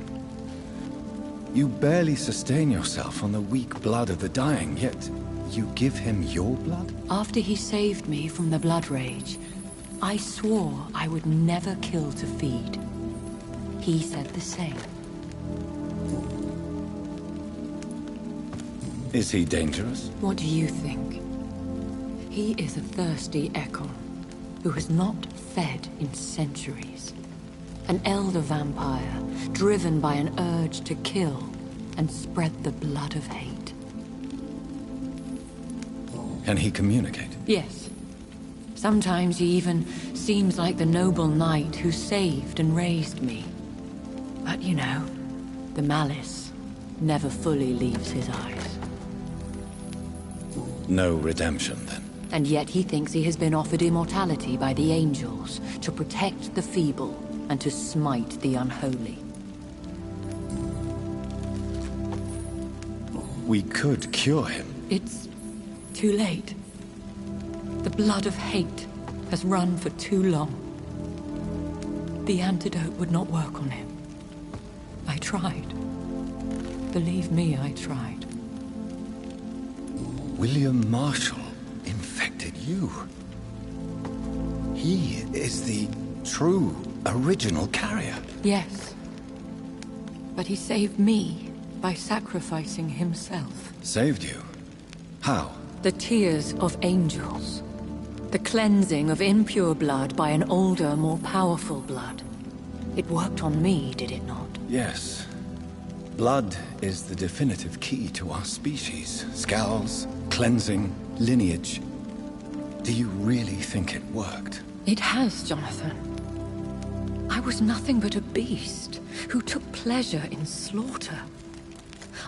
You barely sustain yourself on the weak blood of the dying, yet you give him your blood? After he saved me from the blood rage, I swore I would never kill to feed. He said the same. Is he dangerous? What do you think? He is a thirsty Ekon, who has not fed in centuries. An elder vampire, driven by an urge to kill and spread the blood of hate. Can he communicate? Yes. Sometimes he even seems like the noble knight who saved and raised me. But you know, the malice never fully leaves his eyes. No redemption, then? And yet he thinks he has been offered immortality by the angels to protect the feeble and to smite the unholy. We could cure him. It's too late. The blood of hate has run for too long. The antidote would not work on him. I tried. Believe me, I tried. William Marshall infected you. He is the true, original carrier. Yes. But he saved me by sacrificing himself. Saved you? How? The tears of angels. The cleansing of impure blood by an older, more powerful blood. It worked on me, did it not? Yes. Blood is the definitive key to our species. Scowls, cleansing, lineage. Do you really think it worked? It has, Jonathan. I was nothing but a beast who took pleasure in slaughter.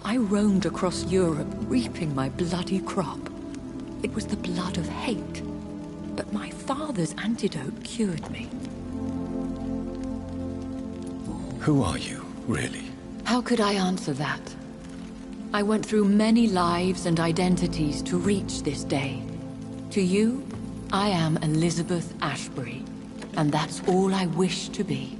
I roamed across Europe, reaping my bloody crop. It was the blood of hate. But my father's antidote cured me. Who are you, really? How could I answer that? I went through many lives and identities to reach this day. To you, I am Elizabeth Ashbury, and that's all I wish to be.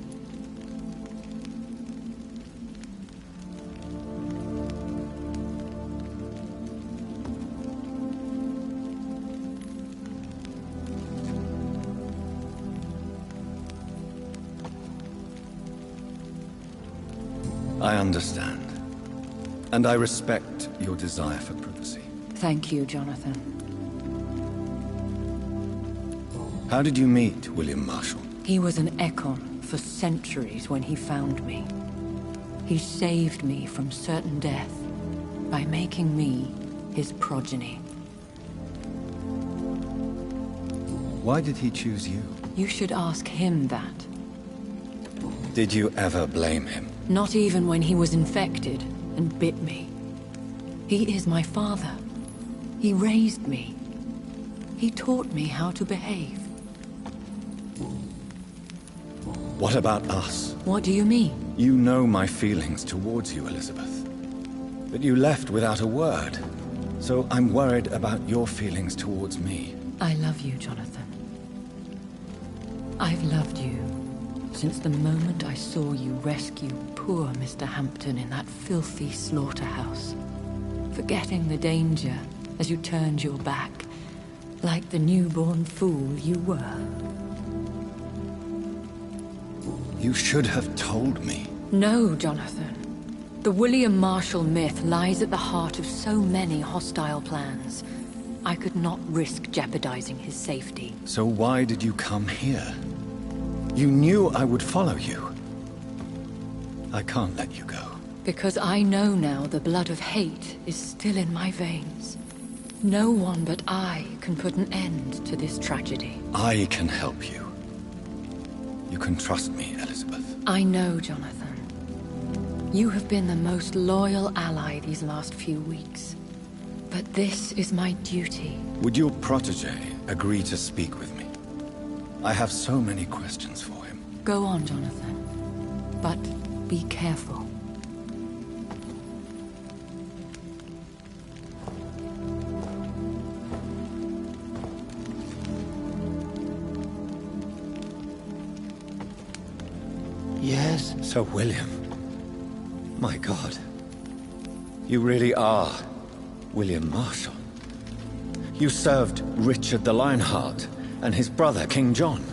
I understand. And I respect your desire for privacy. Thank you, Jonathan. How did you meet William Marshall? He was an Ekon for centuries when he found me. He saved me from certain death by making me his progeny. Why did he choose you? You should ask him that. Did you ever blame him? Not even when he was infected and bit me. He is my father. He raised me. He taught me how to behave. What about us? What do you mean? You know my feelings towards you, Elizabeth. But you left without a word. So I'm worried about your feelings towards me. I love you, Jonathan. I've loved you since the moment I saw you rescue poor Mr. Hampton in that filthy slaughterhouse. Forgetting the danger as you turned your back, like the newborn fool you were. You should have told me. No, Jonathan. The William Marshall myth lies at the heart of so many hostile plans. I could not risk jeopardizing his safety. So why did you come here? You knew I would follow you. I can't let you go. Because I know now the blood of hate is still in my veins. No one but I can put an end to this tragedy. I can help you. You can trust me, Elizabeth. I know, Jonathan. You have been the most loyal ally these last few weeks. But this is my duty. Would your protege agree to speak with me? I have so many questions for him. Go on, Jonathan. But be careful. Yes? Sir William. My God. You really are William Marshall. You served Richard the Lionheart and his brother, King John.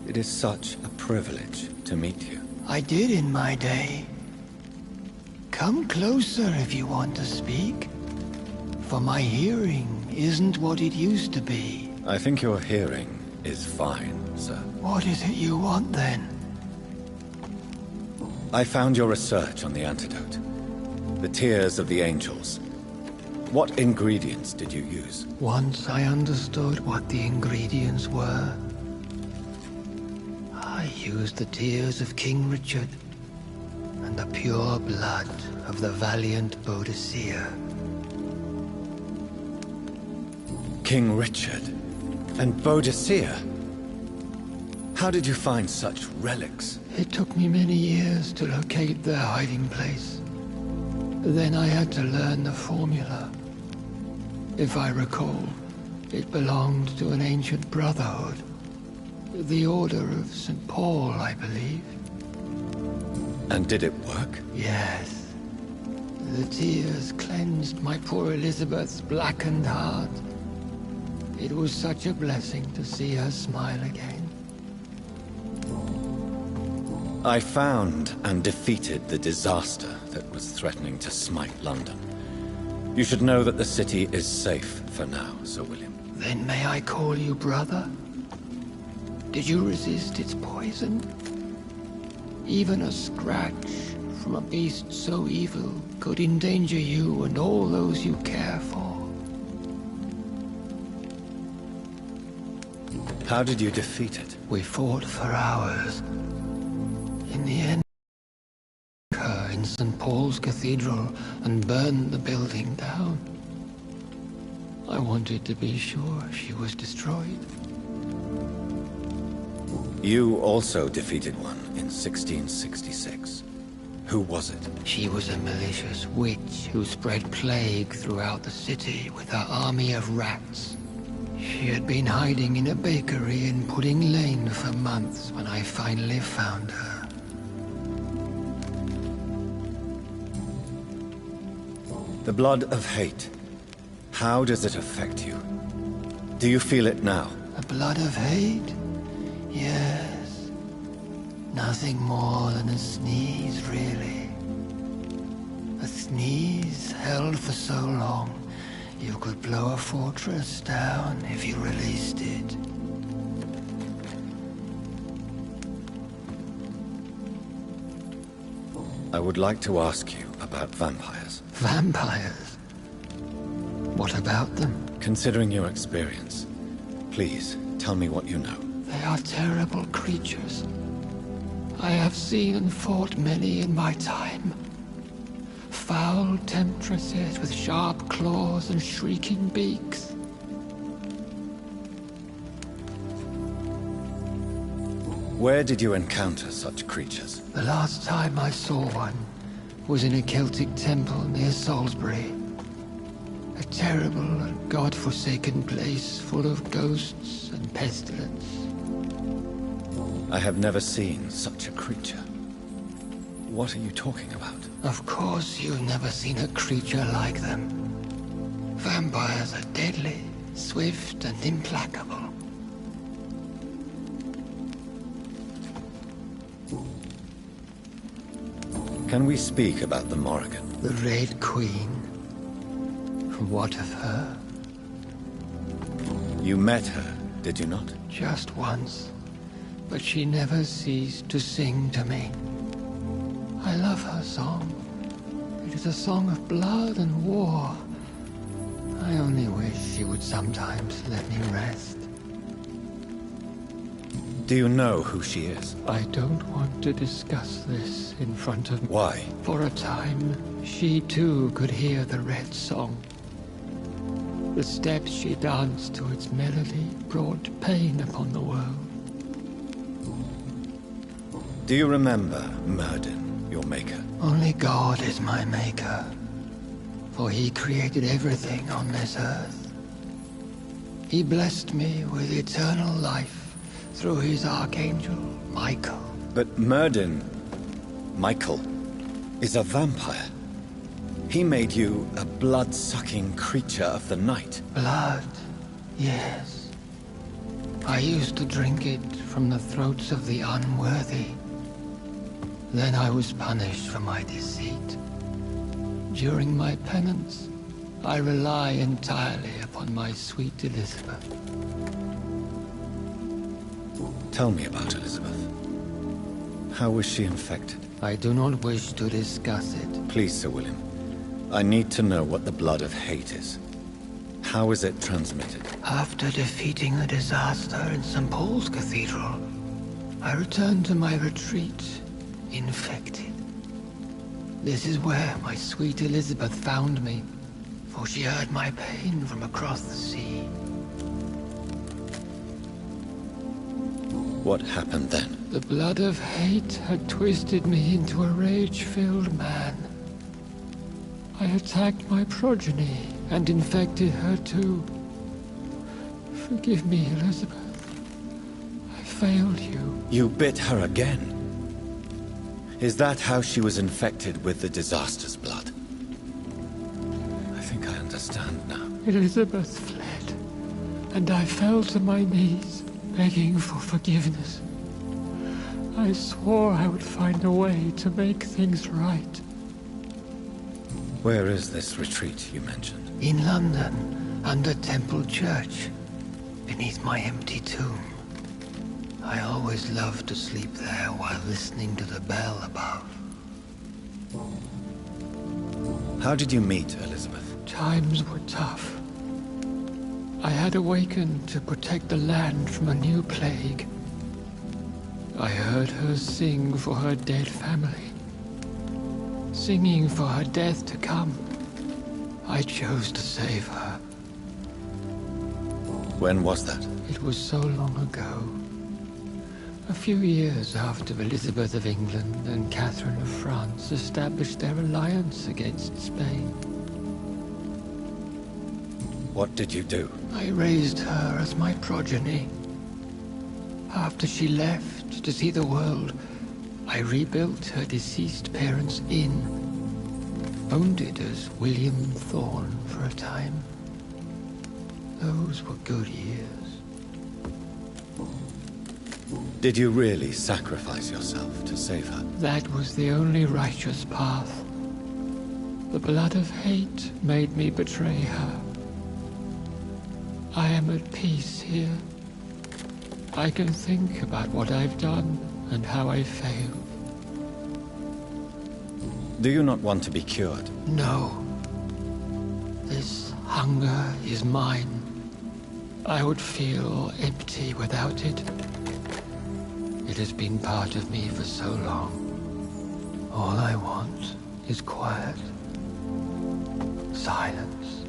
It is such a privilege to meet you. I did in my day. Come closer if you want to speak. For my hearing isn't what it used to be. I think your hearing is fine, sir. What is it you want then? I found your research on the antidote. The tears of the angels. What ingredients did you use? Once I understood what the ingredients were, I used the tears of King Richard and the pure blood of the valiant Boadicea. King Richard and Boadicea? How did you find such relics? It took me many years to locate their hiding place. Then I had to learn the formula. If I recall, it belonged to an ancient brotherhood. The Order of St. Paul, I believe. And did it work? Yes. The tears cleansed my poor Elizabeth's blackened heart. It was such a blessing to see her smile again. I found and defeated the disaster that was threatening to smite London. You should know that the city is safe for now, Sir William. Then may I call you brother? Did you resist its poison? Even a scratch from a beast so evil could endanger you and all those you care for. How did you defeat it? We fought for hours. In the end, her in St. Paul's Cathedral and burned the building down. I wanted to be sure she was destroyed. You also defeated one in 1666. Who was it? She was a malicious witch who spread plague throughout the city with her army of rats. She had been hiding in a bakery in Pudding Lane for months when I finally found her. The blood of hate. How does it affect you? Do you feel it now? The blood of hate? Yes. Nothing more than a sneeze, really. A sneeze held for so long, you could blow a fortress down if you released it. I would like to ask you about vampires. Vampires? What about them? Considering your experience, please tell me what you know. They are terrible creatures. I have seen and fought many in my time. Foul temptresses with sharp claws and shrieking beaks. Where did you encounter such creatures? The last time I saw one was in a Celtic temple near Salisbury. A terrible and god-forsaken place full of ghosts and pestilence. I have never seen such a creature. What are you talking about? Of course you've never seen a creature like them. Vampires are deadly, swift and implacable. Can we speak about the Morrigan? The Red Queen. What of her? You met her, did you not? Just once. But she never ceased to sing to me. I love her song. It is a song of blood and war. I only wish she would sometimes let me rest. Do you know who she is? I don't want to discuss this in front of me. Why? For a time, she too could hear the Red Song. The steps she danced to its melody brought pain upon the world. Do you remember Myrddin, your maker? Only God is my maker, for he created everything on this earth. He blessed me with eternal life through his archangel, Michael. But Myrddin, Michael, is a vampire. He made you a blood-sucking creature of the night. Blood, yes. I used to drink it from the throats of the unworthy. Then I was punished for my deceit. During my penance, I rely entirely upon my sweet Elizabeth. Tell me about Elizabeth. How was she infected? I do not wish to discuss it. Please, Sir William. I need to know what the blood of hate is. How is it transmitted? After defeating the disaster in St. Paul's Cathedral, I returned to my retreat, infected. This is where my sweet Elizabeth found me, for she heard my pain from across the sea. What happened then? The blood of hate had twisted me into a rage-filled man. I attacked my progeny and infected her too. Forgive me, Elizabeth. I failed you. You bit her again. Is that how she was infected with the disaster's blood? I think I understand now. Elizabeth fled, and I fell to my knees, begging for forgiveness. I swore I would find a way to make things right. Where is this retreat you mentioned? In London, under Temple Church, beneath my empty tomb. I always loved to sleep there while listening to the bell above. How did you meet Elizabeth? Times were tough. I had awakened to protect the land from a new plague. I heard her sing for her dead family. Singing for her death to come. I chose to save her. When was that? It was so long ago. A few years after Elizabeth of England and Catherine of France established their alliance against Spain. What did you do? I raised her as my progeny. After she left to see the world, I rebuilt her deceased parents' inn. Owned it as William Thorne for a time. Those were good years. Did you really sacrifice yourself to save her? That was the only righteous path. The blood of hate made me betray her. I am at peace here. I can think about what I've done and how I failed. Do you not want to be cured? No. This hunger is mine. I would feel empty without it. It has been part of me for so long. All I want is quiet. Silence.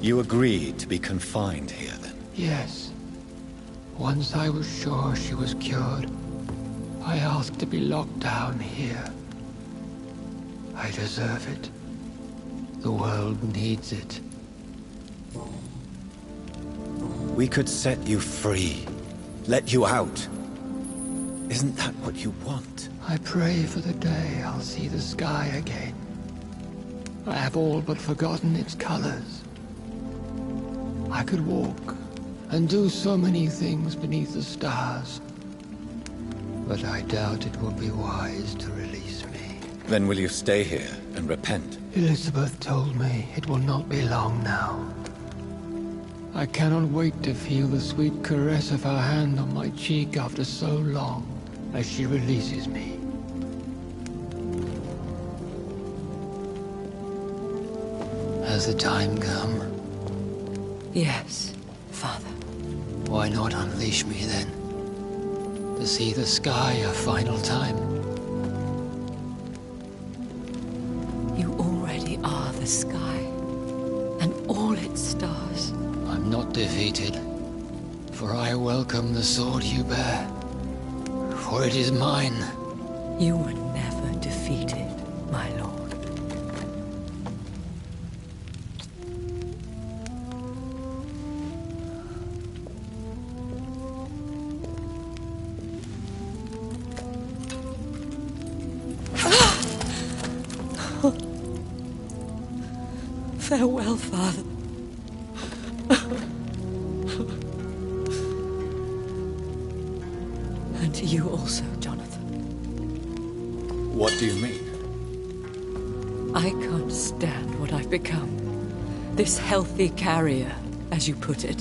You agreed to be confined here, then? Yes. Once I was sure she was cured, I asked to be locked down here. I deserve it. The world needs it. We could set you free. Let you out. Isn't that what you want? I pray for the day I'll see the sky again. I have all but forgotten its colors. I could walk and do so many things beneath the stars. But I doubt it will be wise to release me. Then will you stay here and repent? Elizabeth told me it will not be long now. I cannot wait to feel the sweet caress of her hand on my cheek after so long, as she releases me. Has the time come? Yes, Father. Why not unleash me then? To see the sky a final time. You already are the sky, and all its stars. I'm not defeated, for I welcome the sword you bear, for it is mine. You were never defeated, my lord. Farewell, Father. And to you also, Jonathan. What do you mean? I can't stand what I've become. This healthy carrier, as you put it.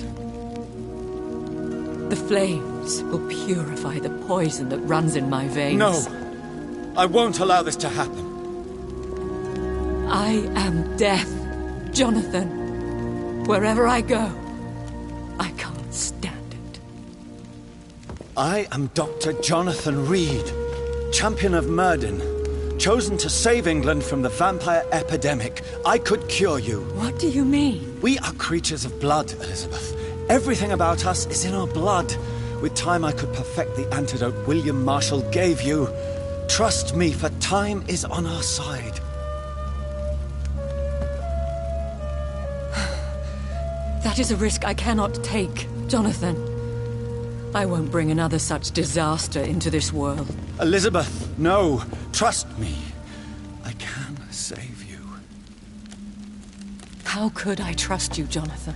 The flames will purify the poison that runs in my veins. No! I won't allow this to happen. I am death, Jonathan. Wherever I go, I can't stand it. I am Dr. Jonathan Reed, champion of Myrddin, chosen to save England from the vampire epidemic. I could cure you. What do you mean? We are creatures of blood, Elizabeth. Everything about us is in our blood. With time, I could perfect the antidote William Marshall gave you. Trust me, for time is on our side. That is a risk I cannot take, Jonathan. I won't bring another such disaster into this world. Elizabeth, no. Trust me. I can save you. How could I trust you, Jonathan?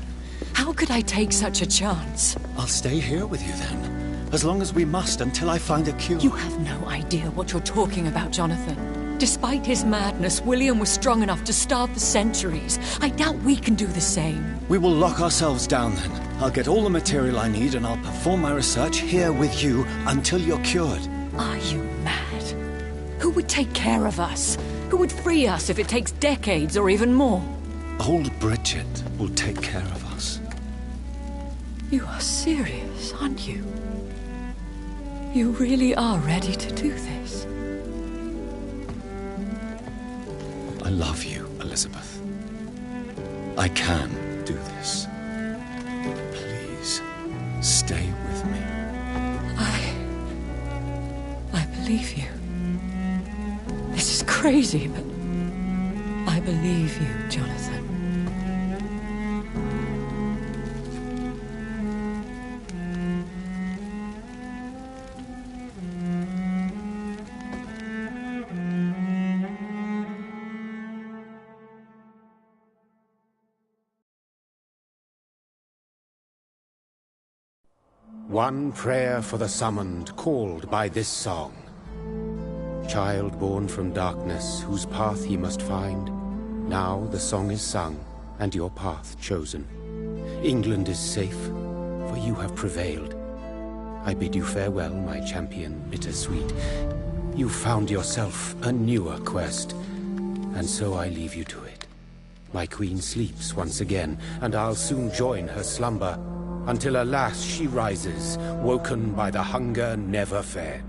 How could I take such a chance? I'll stay here with you then. As long as we must, until I find a cure. You have no idea what you're talking about, Jonathan. Despite his madness, William was strong enough to starve for centuries. I doubt we can do the same. We will lock ourselves down then. I'll get all the material I need and I'll perform my research here with you until you're cured. Are you mad? Who would take care of us? Who would free us if it takes decades or even more? Old Bridget will take care of us. You are serious, aren't you? You really are ready to do this? I love you, Elizabeth. I can do this. Please, stay with me. I believe you. This is crazy, but I believe you, Jonathan. One prayer for the summoned, called by this song. Child born from darkness, whose path ye must find. Now the song is sung, and your path chosen. England is safe, for you have prevailed. I bid you farewell, my champion bittersweet. You found yourself a newer quest, and so I leave you to it. My queen sleeps once again, and I'll soon join her slumber, until alas she rises, woken by the hunger never fed.